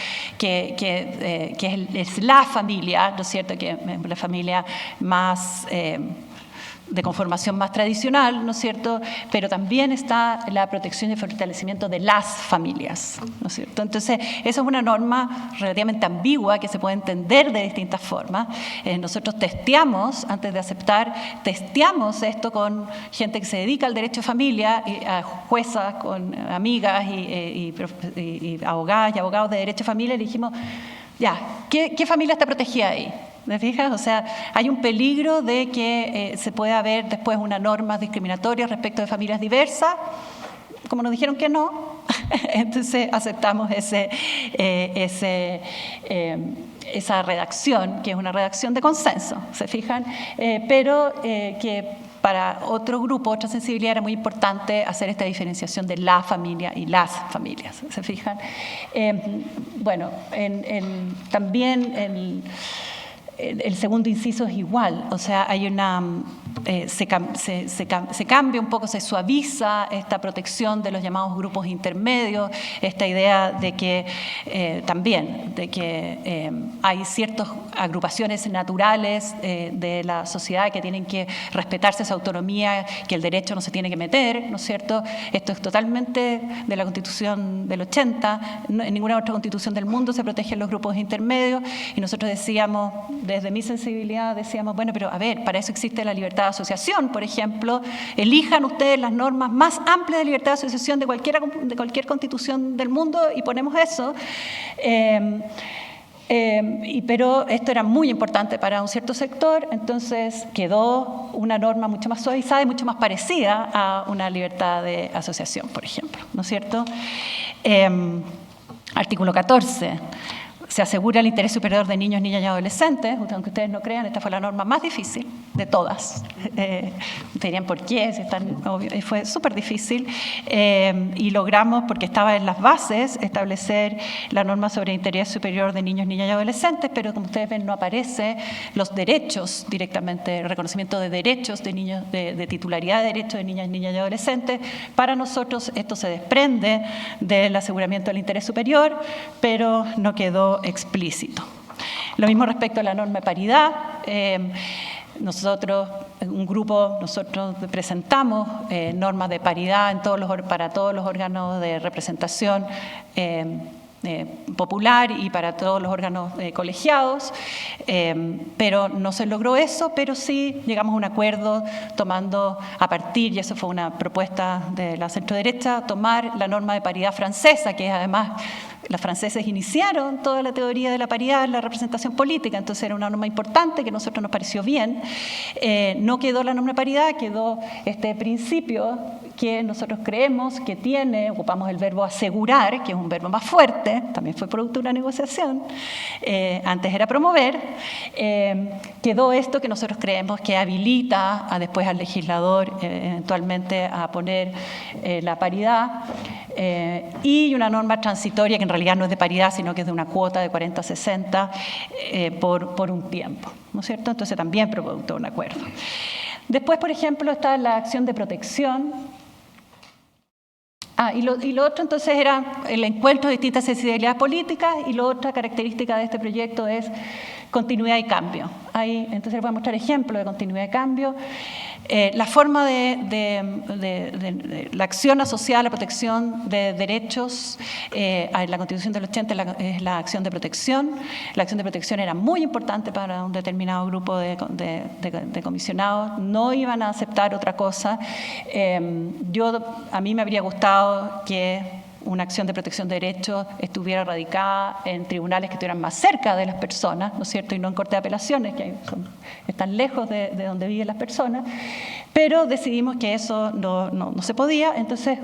es la familia, ¿no es cierto? Que es la familia más de conformación más tradicional, ¿no es cierto? Pero también está la protección y el fortalecimiento de las familias, ¿no es cierto? Entonces, esa es una norma relativamente ambigua que se puede entender de distintas formas. Nosotros testeamos, antes de aceptar, testeamos esto con gente que se dedica al derecho de familia, a juezas, con amigas y abogadas y abogados de derecho de familia, y le dijimos, ya, ¿qué familia está protegida ahí? ¿Te fijas? O sea, hay un peligro de que se pueda haber después una norma discriminatoria respecto de familias diversas. Como nos dijeron que no, entonces aceptamos esa redacción, que es una redacción de consenso, ¿se fijan? Pero que para otro grupo, otra sensibilidad, era muy importante hacer esta diferenciación de la familia y las familias, ¿se fijan? Bueno, también el segundo inciso es igual, o sea, hay se cambia un poco, se suaviza esta protección de los llamados grupos intermedios, esta idea de que hay ciertas agrupaciones naturales de la sociedad que tienen que respetarse esa autonomía, que el derecho no se tiene que meter, ¿no es cierto? Esto es totalmente de la Constitución del 80, en ninguna otra constitución del mundo se protegen los grupos intermedios, y nosotros decíamos, desde mi sensibilidad, decíamos, bueno, pero a ver, para eso existe la libertad de asociación, por ejemplo, elijan ustedes las normas más amplias de libertad de asociación de cualquier constitución del mundo y ponemos eso. Pero esto era muy importante para un cierto sector, entonces quedó una norma mucho más suavizada y mucho más parecida a una libertad de asociación, por ejemplo, ¿no es cierto? Artículo 14. Se asegura el interés superior de niños, niñas y adolescentes. Aunque ustedes no crean, esta fue la norma más difícil de todas. Dirían, ¿por qué? Fue súper difícil. Y logramos, porque estaba en las bases, establecer la norma sobre interés superior de niños, niñas y adolescentes, pero como ustedes ven, no aparece los derechos directamente, el reconocimiento de derechos de niños, de titularidad de derechos de niñas, niñas y adolescentes. Para nosotros esto se desprende del aseguramiento del interés superior, pero no quedó explícito. Lo mismo respecto a la norma de paridad. Nosotros presentamos normas de paridad para todos los órganos de representación popular y para todos los órganos colegiados, pero no se logró eso, pero sí llegamos a un acuerdo tomando a partir, y eso fue una propuesta de la centroderecha, tomar la norma de paridad francesa, que además los franceses iniciaron toda la teoría de la paridad en la representación política, entonces era una norma importante que a nosotros nos pareció bien. No quedó la norma de paridad, quedó este principio que nosotros creemos que ocupamos el verbo asegurar, que es un verbo más fuerte, también fue producto de una negociación, antes era promover, quedó esto que nosotros creemos que habilita después al legislador eventualmente a poner la paridad, y una norma transitoria que en realidad no es de paridad, sino que es de una cuota de 40-60 por un tiempo, ¿no es cierto? Entonces también producto de un acuerdo. Después, por ejemplo, está la acción de protección. Y lo otro entonces era el encuentro de distintas sensibilidades políticas, y la otra característica de este proyecto es continuidad y cambio. Entonces les voy a mostrar ejemplos de continuidad y cambio. La forma de la acción asociada a la protección de derechos, la Constitución del 80 es la acción de protección. La acción de protección era muy importante para un determinado grupo de comisionados, no iban a aceptar otra cosa. A mí me habría gustado que una acción de protección de derechos estuviera radicada en tribunales que estuvieran más cerca de las personas, ¿no es cierto?, y no en corte de apelaciones, que están lejos de donde viven las personas, pero decidimos que eso no se podía. Entonces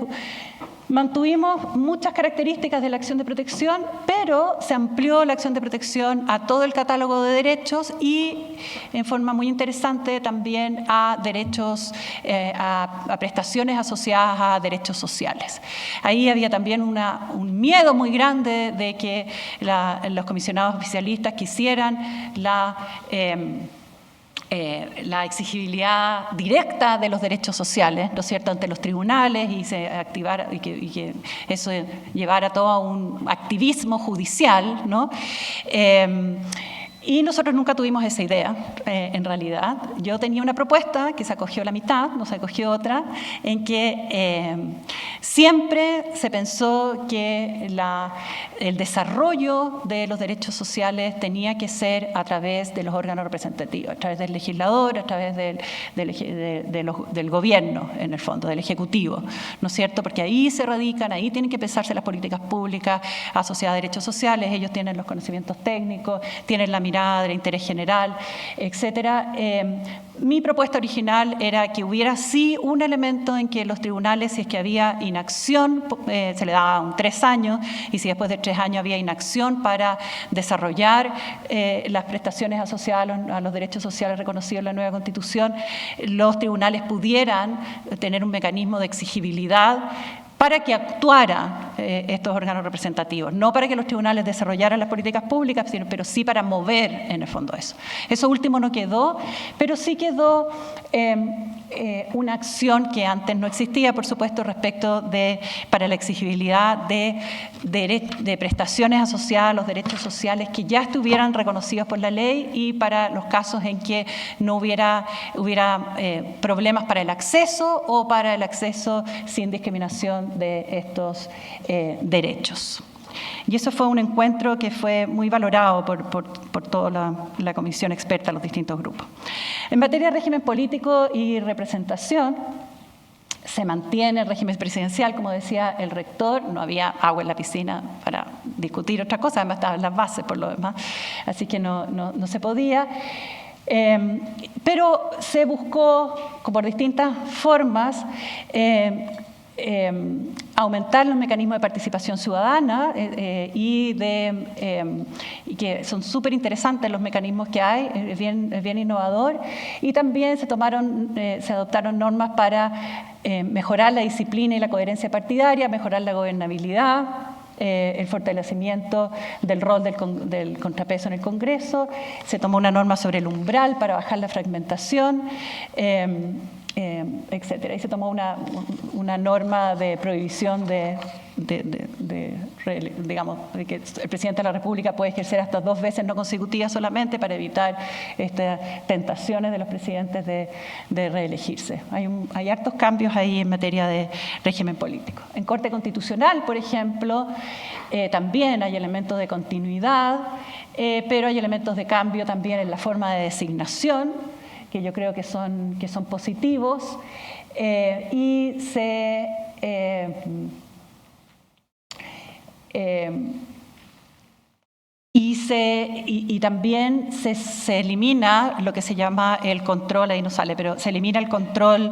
mantuvimos muchas características de la acción de protección, pero se amplió la acción de protección a todo el catálogo de derechos y en forma muy interesante también a derechos, a prestaciones asociadas a derechos sociales. Ahí había también un miedo muy grande de que los comisionados oficialistas quisieran la exigibilidad directa de los derechos sociales, ¿no es cierto?, ante los tribunales y se activara y que eso llevara todo a un activismo judicial, ¿no? Y nosotros nunca tuvimos esa idea, en realidad. Yo tenía una propuesta que se acogió la mitad, no se acogió otra, en que siempre se pensó que el desarrollo de los derechos sociales tenía que ser a través de los órganos representativos, a través del legislador, a través del gobierno, en el fondo, del ejecutivo, ¿no es cierto? Porque ahí se radican, ahí tienen que pensarse las políticas públicas asociadas a derechos sociales, ellos tienen los conocimientos técnicos, tienen la mirada del interés general, etcétera. Mi propuesta original era que hubiera sí un elemento en que los tribunales, si es que había inacción, se le daba 3 años, y si después de 3 años había inacción para desarrollar las prestaciones asociadas a los derechos sociales reconocidos en la nueva Constitución, los tribunales pudieran tener un mecanismo de exigibilidad para que actuaran estos órganos representativos, no para que los tribunales desarrollaran las políticas públicas, pero sí para mover en el fondo eso. Eso último no quedó, pero sí quedó una acción que antes no existía, por supuesto, para la exigibilidad de prestaciones asociadas a los derechos sociales que ya estuvieran reconocidos por la ley y para los casos en que no hubiera problemas para el acceso o para el acceso sin discriminación de estos derechos. Y eso fue un encuentro que fue muy valorado por toda la comisión experta, los distintos grupos. En materia de régimen político y representación, se mantiene el régimen presidencial, como decía el rector, no había agua en la piscina para discutir otra cosa, además estaban las bases por lo demás, así que no se podía. Pero se buscó, por distintas formas, aumentar los mecanismos de participación ciudadana y que son súper interesantes los mecanismos que hay, es bien innovador, y también se adoptaron normas para mejorar la disciplina y la coherencia partidaria, mejorar la gobernabilidad, el fortalecimiento del rol del contrapeso en el Congreso, se tomó una norma sobre el umbral para bajar la fragmentación, etcétera. Y se tomó una norma de prohibición digamos, de que el presidente de la República puede ejercer hasta 2 veces no consecutivas solamente para evitar estas tentaciones de los presidentes de reelegirse. Hay hartos cambios ahí en materia de régimen político. En Corte Constitucional, por ejemplo, también hay elementos de continuidad, pero hay elementos de cambio también en la forma de designación, que yo creo que son positivos, y también se elimina lo que se llama el control, ahí no sale, pero se elimina el control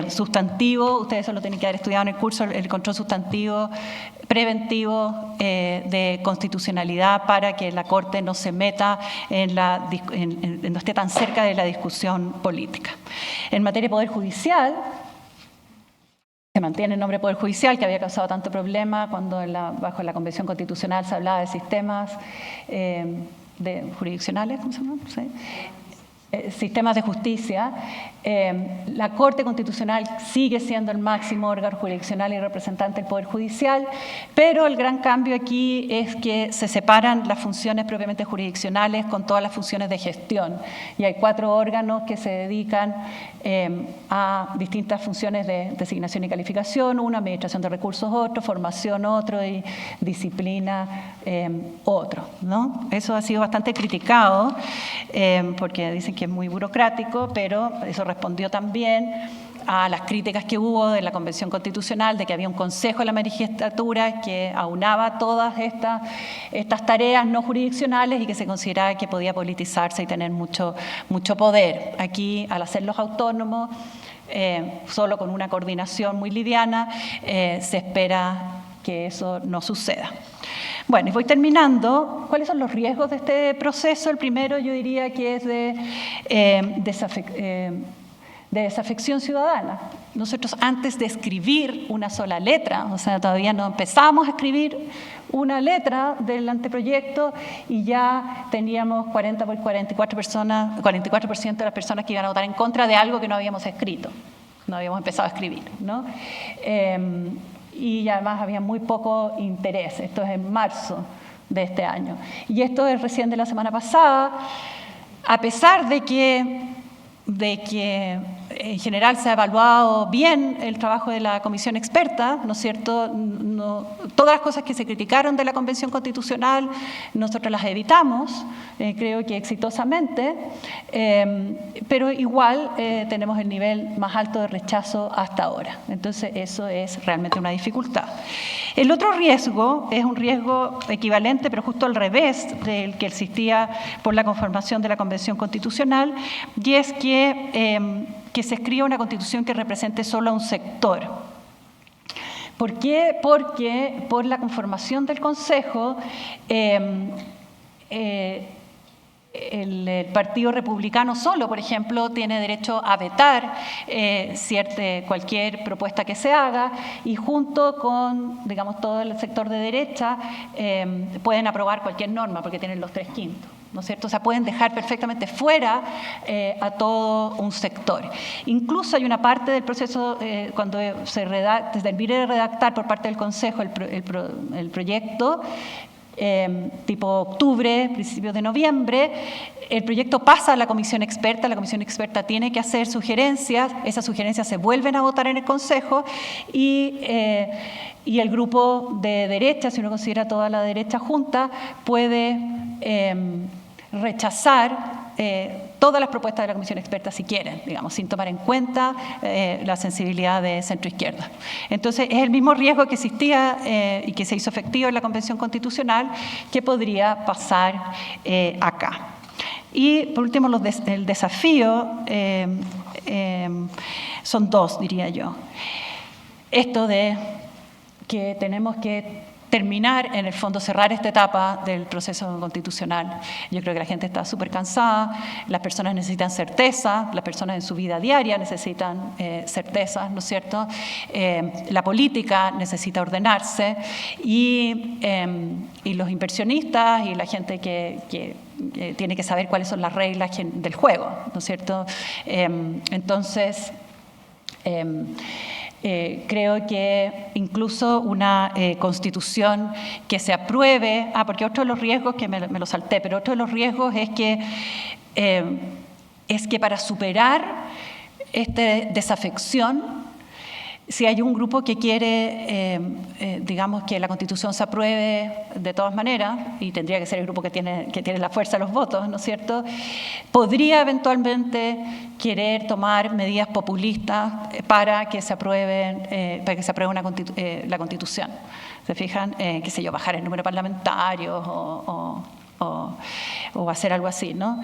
sustantivo, ustedes eso lo tienen que haber estudiado en el curso, el control sustantivo preventivo de constitucionalidad para que la Corte no se meta no esté tan cerca de la discusión política. En materia de Poder Judicial, se mantiene el nombre Poder Judicial, que había causado tanto problema cuando bajo la Convención Constitucional se hablaba de sistemas jurisdiccionales, ¿cómo se llama? ¿Sí? sistemas de justicia. La Corte Constitucional sigue siendo el máximo órgano jurisdiccional y representante del Poder Judicial, pero el gran cambio aquí es que se separan las funciones propiamente jurisdiccionales con todas las funciones de gestión. Y hay 4 órganos que se dedican a distintas funciones de designación y calificación: uno, administración de recursos otro, formación otro y disciplina otro, ¿no? Eso ha sido bastante criticado porque dicen que es muy burocrático, pero eso respondió también a las críticas que hubo de la Convención Constitucional, de que había un Consejo de la Magistratura que aunaba todas estas tareas no jurisdiccionales y que se consideraba que podía politizarse y tener mucho poder. Aquí, al hacerlos autónomos, solo con una coordinación muy liviana, se espera que eso no suceda. Bueno, y voy terminando. ¿Cuáles son los riesgos de este proceso? El primero, yo diría que es de desafección ciudadana. Nosotros, antes de escribir una sola letra, o sea, todavía no empezamos a escribir una letra del anteproyecto y ya teníamos 44% de las personas que iban a votar en contra de algo que no habíamos escrito, no habíamos empezado a escribir, ¿no? Y además había muy poco interés. Esto es en marzo de este año. Y esto es recién de la semana pasada. A pesar de que en general se ha evaluado bien el trabajo de la comisión experta, ¿no es cierto? Todas las cosas que se criticaron de la Convención Constitucional, nosotros las evitamos, creo que exitosamente, pero igual tenemos el nivel más alto de rechazo hasta ahora. Entonces, eso es realmente una dificultad. El otro riesgo es un riesgo equivalente, pero justo al revés del que existía por la conformación de la Convención Constitucional, y es que se escriba una constitución que represente solo a un sector. ¿Por qué? Porque por la conformación del Consejo, el Partido Republicano solo, por ejemplo, tiene derecho a vetar cualquier propuesta que se haga, y junto con, digamos, todo el sector de derecha pueden aprobar cualquier norma porque tienen los 3/5. ¿No es cierto? O sea, pueden dejar perfectamente fuera a todo un sector. Incluso hay una parte del proceso, cuando se termine de redactar por parte del Consejo el proyecto, tipo octubre, principios de noviembre, el proyecto pasa a la comisión experta tiene que hacer sugerencias, esas sugerencias se vuelven a votar en el Consejo y el grupo de derecha, si uno considera toda la derecha junta, puede rechazar todas las propuestas de la comisión experta si quieren, digamos, sin tomar en cuenta la sensibilidad de centro-izquierda. Entonces, es el mismo riesgo que existía y que se hizo efectivo en la Convención Constitucional que podría pasar acá. Y, por último, el desafío son 2, diría yo. Esto de que tenemos que terminar, en el fondo, cerrar esta etapa del proceso constitucional. Yo creo que la gente está súper cansada, las personas necesitan certeza, las personas en su vida diaria necesitan certezas, ¿no es cierto? La política necesita ordenarse y los inversionistas y la gente que tiene que saber cuáles son las reglas del juego, ¿no es cierto? Entonces, creo que incluso una constitución que se apruebe, porque otro de los riesgos, que me lo salté, pero otro de los riesgos es que para superar esta desafección, si hay un grupo que quiere, digamos, que la Constitución se apruebe de todas maneras, y tendría que ser el grupo que tiene la fuerza de los votos, ¿no es cierto?, podría eventualmente querer tomar medidas populistas para que se apruebe la Constitución. ¿Se fijan? Qué sé yo, bajar el número de parlamentarios o hacer algo así, ¿no?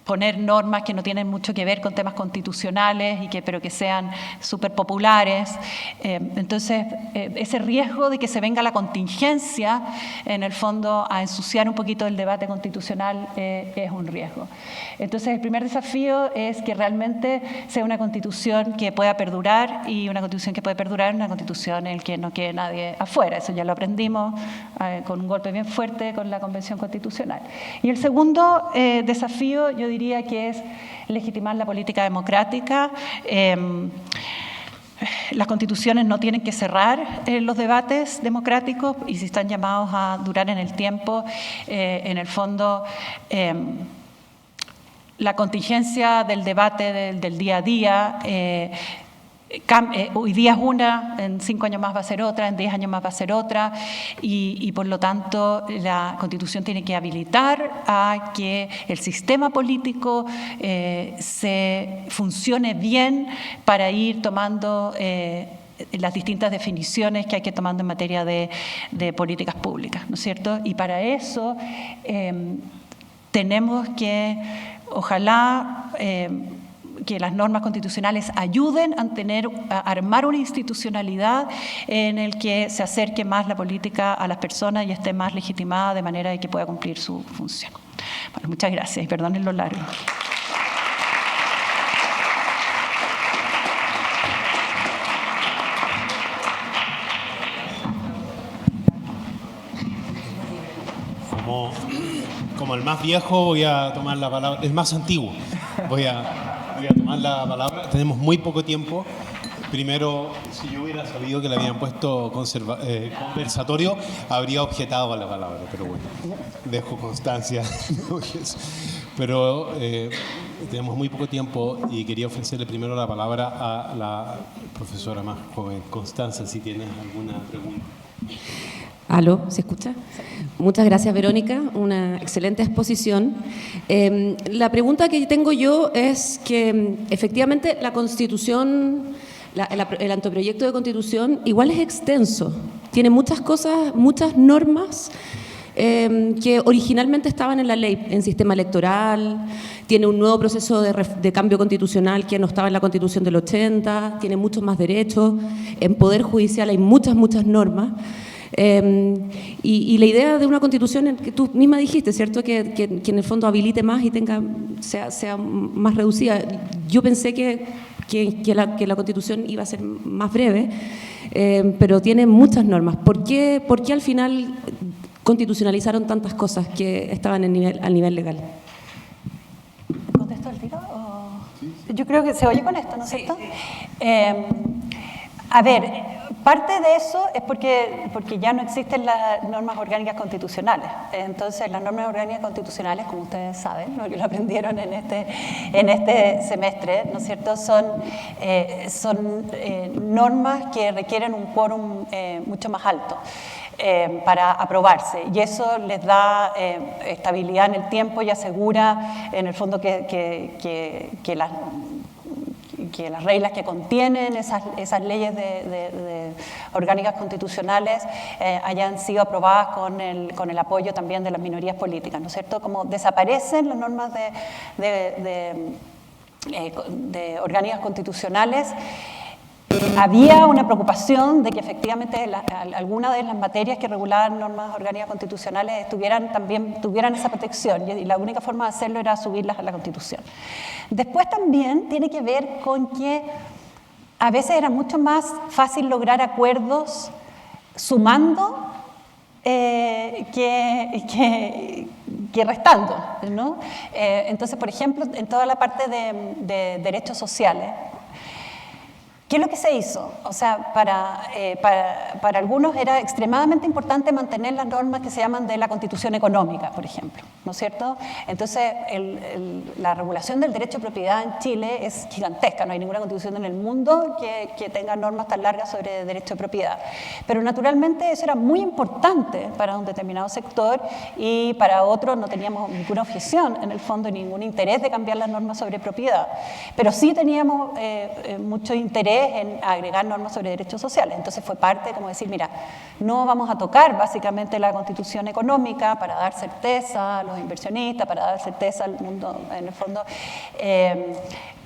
poner normas que no tienen mucho que ver con temas constitucionales, pero que sean súper populares. Entonces, ese riesgo de que se venga la contingencia, en el fondo, a ensuciar un poquito el debate constitucional es un riesgo. Entonces, el primer desafío es que realmente sea una constitución que pueda perdurar, y una constitución que puede perdurar es una constitución en la que no quede nadie afuera. Eso ya lo aprendimos con un golpe bien fuerte con la Convención Constitucional. Y el segundo desafío, yo diría que es legitimar la política democrática. Las constituciones no tienen que cerrar los debates democráticos, y si están llamados a durar en el tiempo, en el fondo, la contingencia del debate del día a día, hoy día es una, en 5 años más va a ser otra, en 10 años más va a ser otra, y por lo tanto la Constitución tiene que habilitar a que el sistema político se funcione bien para ir tomando las distintas definiciones que hay que tomar en materia de políticas públicas, ¿no es cierto? Y para eso tenemos que, ojalá, que las normas constitucionales ayuden a armar una institucionalidad en el que se acerque más la política a las personas y esté más legitimada, de manera de que pueda cumplir su función. Bueno, muchas gracias y perdonen lo largo. Como el más viejo, voy a tomar la palabra, el más antiguo, voy a tomar la palabra. Tenemos muy poco tiempo. Primero, si yo hubiera sabido que le habían puesto conversatorio, habría objetado a la palabra, pero bueno, dejo constancia. Pero tenemos muy poco tiempo y quería ofrecerle primero la palabra a la profesora más joven, Constanza, si tienes alguna pregunta. ¿Aló? ¿Se escucha? Muchas gracias, Verónica. Una excelente exposición. La pregunta que tengo yo es que efectivamente la Constitución, el anteproyecto de Constitución igual es extenso. Tiene muchas cosas, muchas normas que originalmente estaban en la ley, en sistema electoral. Tiene un nuevo proceso de cambio constitucional que no estaba en la Constitución del 80. Tiene muchos más derechos. En Poder Judicial hay muchas normas. Y la idea de una constitución en que tú misma dijiste, ¿cierto? Que en el fondo habilite más y sea más reducida. Yo pensé que la constitución iba a ser más breve, pero tiene muchas normas. ¿Por qué al final constitucionalizaron tantas cosas que estaban al nivel legal? ¿Contesto el tiro? Yo creo que se oye con esto, ¿no es cierto? A ver, parte de eso es porque ya no existen las normas orgánicas constitucionales. Entonces, las normas orgánicas constitucionales, como ustedes saben, ¿no?, que lo aprendieron en este semestre, ¿no es cierto?, son normas que requieren un quórum mucho más alto para aprobarse, y eso les da estabilidad en el tiempo y asegura, en el fondo, que las reglas que contienen esas leyes orgánicas constitucionales hayan sido aprobadas con el apoyo también de las minorías políticas, ¿no es cierto? Como desaparecen las normas de orgánicas constitucionales, había una preocupación de que efectivamente algunas de las materias que regulaban normas orgánicas constitucionales tuvieran esa protección, y la única forma de hacerlo era subirlas a la Constitución. Después también tiene que ver con que a veces era mucho más fácil lograr acuerdos sumando que restando, ¿no? Entonces, por ejemplo, en toda la parte de derechos sociales, ¿qué es lo que se hizo? O sea, para algunos era extremadamente importante mantener las normas que se llaman de la Constitución económica, por ejemplo, ¿no es cierto? Entonces, la regulación del derecho de propiedad en Chile es gigantesca, no hay ninguna constitución en el mundo que tenga normas tan largas sobre derecho de propiedad. Pero naturalmente eso era muy importante para un determinado sector, y para otros no teníamos ninguna objeción, en el fondo, ningún interés de cambiar las normas sobre propiedad. Pero sí teníamos mucho interés interés en agregar normas sobre derechos sociales. Entonces fue parte como decir, mira, no vamos a tocar básicamente la Constitución económica para dar certeza a los inversionistas, para dar certeza al mundo, en el fondo,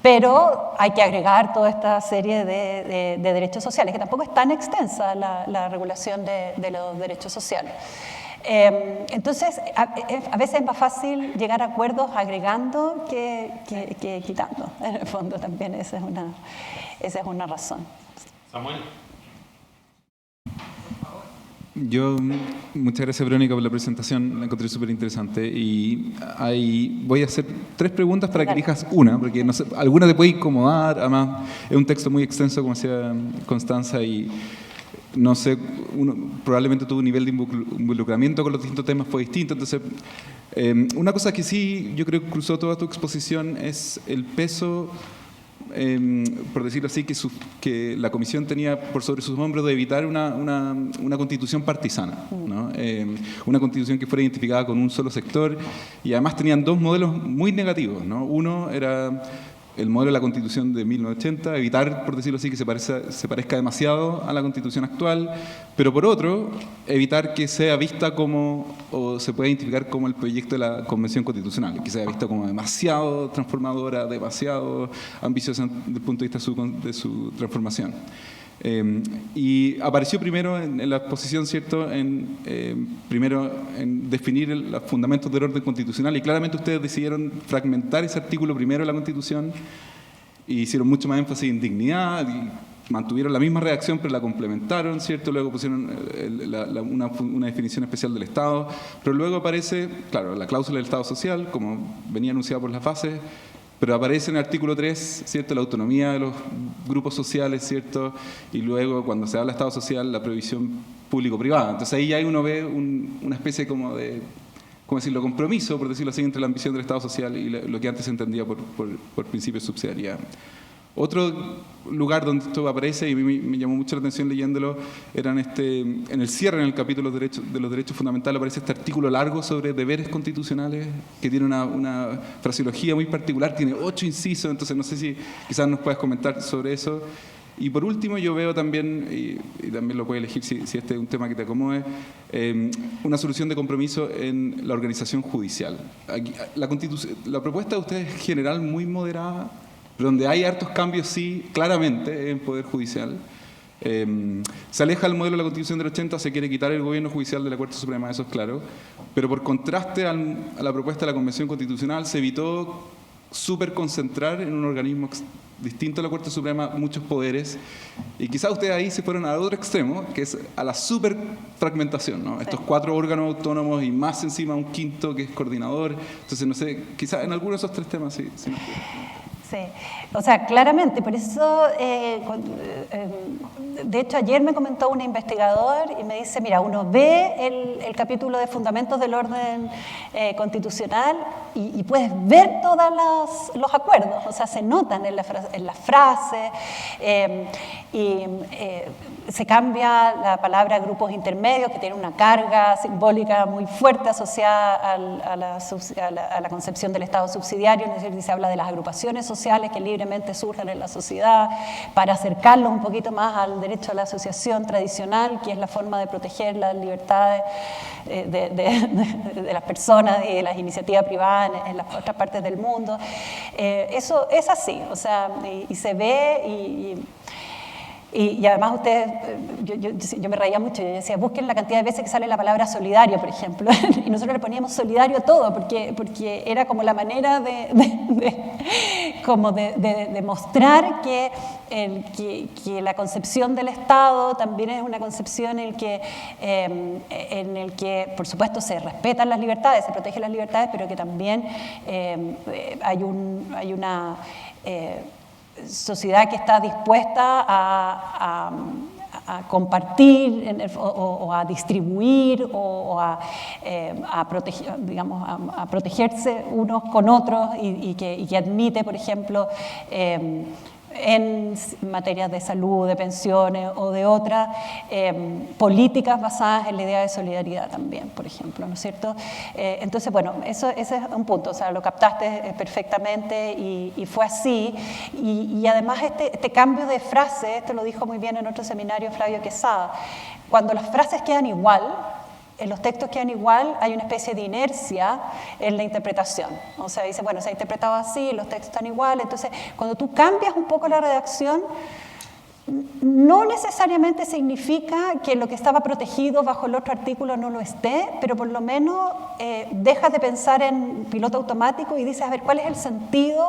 pero hay que agregar toda esta serie de derechos sociales, que tampoco es tan extensa la regulación de los derechos sociales. Entonces, a veces es más fácil llegar a acuerdos agregando que quitando. En el fondo también esa es una razón. Samuel. Muchas gracias, Verónica, por la presentación, la encontré súper interesante. Y voy a hacer 3 preguntas para que elijas una, porque no sé, alguna te puede incomodar, además es un texto muy extenso, como decía Constanza, y no sé, probablemente tu nivel de involucramiento con los distintos temas fue distinto. Entonces, una cosa que sí yo creo que cruzó toda tu exposición es el peso, por decirlo así, que la Comisión tenía por sobre sus hombros de evitar una constitución partisana, ¿no? Una constitución que fuera identificada con un solo sector, y además tenían 2 modelos muy negativos, ¿no? Uno era el modelo de la Constitución de 1980, evitar, por decirlo así, que se parezca demasiado a la Constitución actual, pero por otro, evitar que sea vista como, o se pueda identificar como el proyecto de la Convención Constitucional, que sea vista como demasiado transformadora, demasiado ambiciosa desde el punto de vista de su transformación. Y apareció primero en la exposición, ¿cierto?, primero en definir los fundamentos del orden constitucional, y claramente ustedes decidieron fragmentar ese artículo primero de la Constitución y hicieron mucho más énfasis en dignidad, y mantuvieron la misma redacción pero la complementaron, ¿cierto? Luego pusieron una definición especial del Estado, pero luego aparece, claro, la cláusula del Estado social, como venía anunciada por las bases, pero aparece en el artículo 3, ¿cierto?, la autonomía de los grupos sociales, ¿cierto?, y luego cuando se habla de Estado social, la previsión público-privada. Entonces ahí ya uno ve una especie como de, ¿cómo decirlo?, compromiso, por decirlo así, entre la ambición del Estado social y lo que antes se entendía por principio de subsidiariedad. Otro lugar donde esto aparece, y me llamó mucho la atención leyéndolo, era en el cierre, en el capítulo de los derechos fundamentales, aparece este artículo largo sobre deberes constitucionales, que tiene una fraseología muy particular, tiene 8 incisos, entonces no sé si quizás nos puedas comentar sobre eso. Y por último, yo veo también, y también lo puedes elegir si este es un tema que te acomode, una solución de compromiso en la organización judicial. Aquí, la propuesta de ustedes es general, muy moderada, pero donde hay hartos cambios, sí, claramente, en Poder Judicial. Se aleja el modelo de la Constitución del 80, se quiere quitar el gobierno judicial de la Corte Suprema, eso es claro, pero por contraste a la propuesta de la Convención Constitucional, se evitó superconcentrar en un organismo distinto a la Corte Suprema muchos poderes, y quizás ustedes ahí se fueron al otro extremo, que es a la superfragmentación, ¿no? Sí. Estos 4 órganos autónomos y más encima un quinto que es coordinador. Entonces, no sé, quizás en alguno de esos 3 temas sí. Sí, o sea, claramente, por eso, de hecho, ayer me comentó un investigador y me dice, mira, uno ve el capítulo de Fundamentos del Orden Constitucional y puedes ver todos los acuerdos, o sea, se notan en las frases, y se cambia la palabra grupos intermedios, que tiene una carga simbólica muy fuerte asociada a la concepción del Estado subsidiario, es decir, se habla de las agrupaciones sociales que libremente surgen en la sociedad, para acercarlos un poquito más al derecho a la asociación tradicional, que es la forma de proteger las libertades de las personas y de las iniciativas privadas en las otras partes del mundo. Eso es así, o sea, y se ve y además ustedes, yo me reía mucho, yo decía, busquen la cantidad de veces que sale la palabra solidario, por ejemplo, y nosotros le poníamos solidario a todo, porque era como la manera de mostrar que la concepción del Estado también es una concepción en el que, por supuesto, se respetan las libertades, se protegen las libertades, pero que también hay una sociedad que está dispuesta a compartir o a distribuir o a proteger, digamos, a protegerse unos con otros y que admite, por ejemplo, en materias de salud, de pensiones o de otras políticas basadas en la idea de solidaridad también, por ejemplo, ¿no es cierto? Entonces, bueno, ese es un punto, o sea, lo captaste perfectamente y fue así. Y además este cambio de frase, esto lo dijo muy bien en otro seminario Flavio Quesada, cuando las frases quedan igual, los textos quedan igual, hay una especie de inercia en la interpretación. O sea, dice, bueno, se ha interpretado así, los textos están iguales. Entonces, cuando tú cambias un poco la redacción, no necesariamente significa que lo que estaba protegido bajo el otro artículo no lo esté, pero por lo menos dejas de pensar en piloto automático y dices, a ver, ¿cuál es el sentido?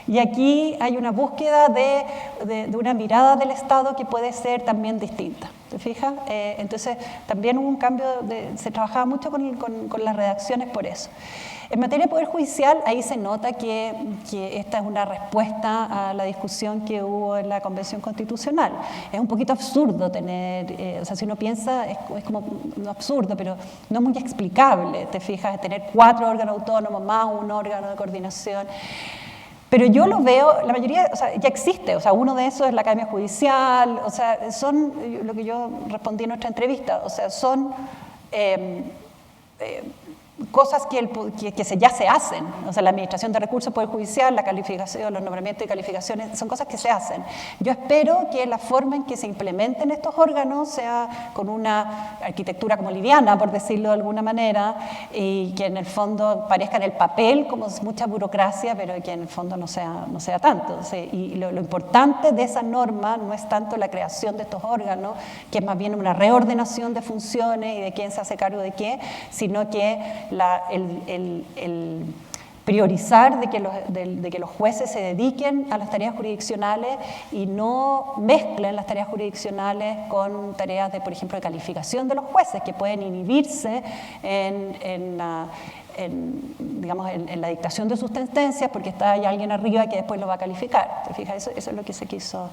Y aquí hay una búsqueda de una mirada del Estado que puede ser también distinta. ¿Te fijas? Entonces, también hubo un cambio, se trabajaba mucho con las redacciones por eso. En materia de Poder Judicial, ahí se nota que esta es una respuesta a la discusión que hubo en la Convención Constitucional. Es un poquito absurdo tener, o sea, si uno piensa, es como no absurdo, pero no muy explicable, te fijas, tener 4 órganos autónomos más un órgano de coordinación. Pero yo lo veo, la mayoría, o sea, ya existe, o sea, uno de esos es la Academia Judicial, o sea, son, lo que yo respondí en nuestra entrevista, o sea, son cosas que ya se hacen, o sea, la administración de recursos, Poder Judicial, la calificación, los nombramientos y calificaciones, son cosas que se hacen. Yo espero que la forma en que se implementen estos órganos sea con una arquitectura como liviana, por decirlo de alguna manera, y que en el fondo parezca en el papel como mucha burocracia, pero que en el fondo no sea tanto. O sea, y lo importante de esa norma no es tanto la creación de estos órganos, que es más bien una reordenación de funciones y de quién se hace cargo de qué, sino que el priorizar de que los jueces se dediquen a las tareas jurisdiccionales y no mezclen las tareas jurisdiccionales con tareas de, por ejemplo, de calificación de los jueces, que pueden inhibirse en la dictación de sus sentencias porque está ahí alguien arriba que después lo va a calificar. ¿Te fijas? Eso es lo que se quiso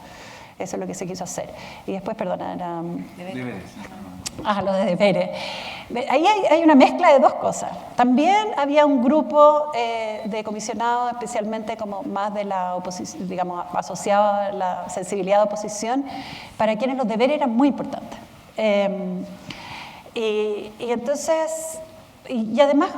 hacer. Y después, perdona, era... Deberes. Los de deberes. Ahí hay una mezcla de dos cosas. También había un grupo de comisionados, especialmente como más de la oposición, digamos, asociado a la sensibilidad de oposición, para quienes los deberes eran muy importantes. Y entonces, y además,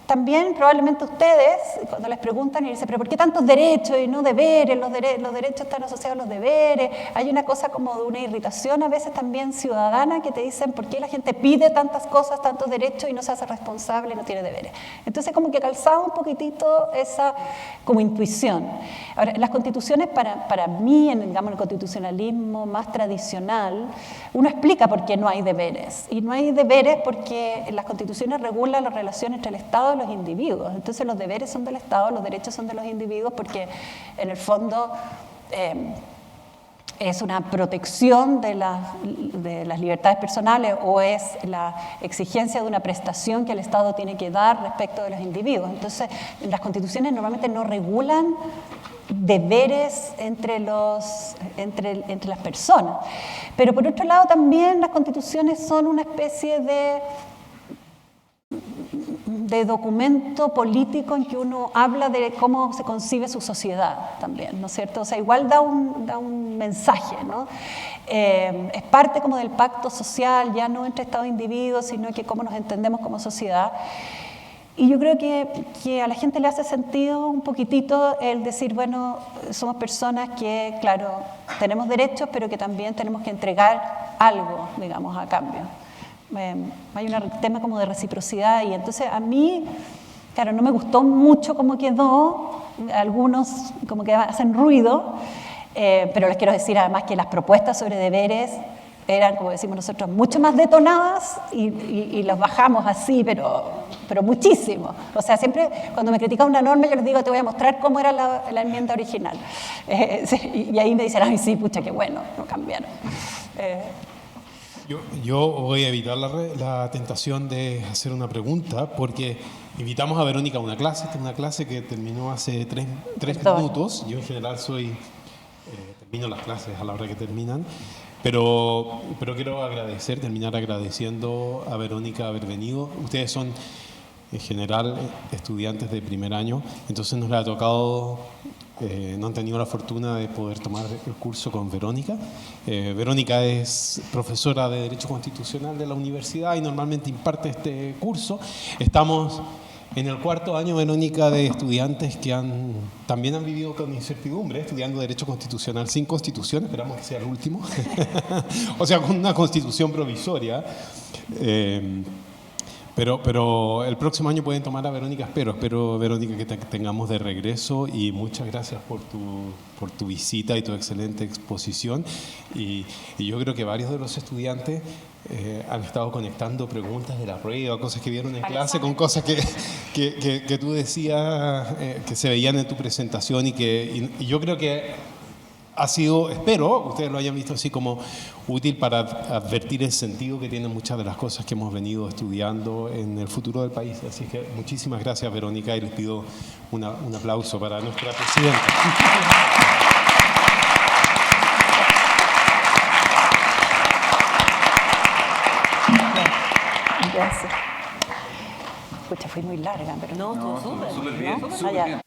también probablemente ustedes, cuando les preguntan y dicen, pero ¿por qué tantos derechos y no deberes? Los derechos están asociados a los deberes. Hay una cosa como de una irritación a veces también ciudadana que te dicen, ¿por qué la gente pide tantas cosas, tantos derechos y no se hace responsable y no tiene deberes? Entonces como que calzaba un poquitito esa como intuición. Ahora, las constituciones para mí, en el constitucionalismo más tradicional, uno explica por qué no hay deberes. Y no hay deberes porque las constituciones regulan las relaciones entre el Estado y los individuos. Entonces los deberes son del Estado, los derechos son de los individuos porque en el fondo es una protección de las libertades personales o es la exigencia de una prestación que el Estado tiene que dar respecto de los individuos. Entonces las constituciones normalmente no regulan deberes entre las personas. Pero por otro lado también las constituciones son una especie de documento político en que uno habla de cómo se concibe su sociedad también, ¿no es cierto? O sea, igual da un mensaje, ¿no? Es parte como del pacto social, ya no entre Estado e individuos, sino que cómo nos entendemos como sociedad. Y yo creo que a la gente le hace sentido un poquitito el decir, bueno, somos personas que, claro, tenemos derechos, pero que también tenemos que entregar algo, digamos, a cambio. Hay un tema como de reciprocidad y entonces a mí, claro, no me gustó mucho cómo quedó, algunos como que hacen ruido, pero les quiero decir además que las propuestas sobre deberes eran, como decimos nosotros, mucho más detonadas y los bajamos así, pero muchísimo. O sea, siempre cuando me critican una norma yo les digo, te voy a mostrar cómo era la enmienda original. Y ahí me dicen, ay, sí, pucha, qué bueno, no cambiaron. Yo voy a evitar la tentación de hacer una pregunta porque invitamos a Verónica a una clase que terminó hace tres minutos. Yo en general termino las clases a la hora que terminan, pero quiero terminar agradeciendo a Verónica haber venido. Ustedes son en general estudiantes de primer año, entonces nos le ha tocado no han tenido la fortuna de poder tomar el curso con Verónica. Verónica es profesora de Derecho Constitucional de la universidad y normalmente imparte este curso. Estamos en el cuarto año, Verónica, de estudiantes que también han vivido con incertidumbre, estudiando Derecho Constitucional sin constitución, esperamos que sea el último, o sea, con una constitución provisoria. Pero el próximo año pueden tomar a Verónica, espero Verónica que te tengamos de regreso, y muchas gracias por tu visita y tu excelente exposición. Y yo creo que varios de los estudiantes han estado conectando preguntas de la prueba, cosas que vieron en clase con cosas que tú decías que se veían en tu presentación, y yo creo que ha sido, espero, ustedes lo hayan visto así como útil para advertir el sentido que tienen muchas de las cosas que hemos venido estudiando en el futuro del país. Así que muchísimas gracias, Verónica, y les pido un aplauso para nuestra presidenta. Gracias. Pucha, fue muy larga, pero no, estuvo súper bien.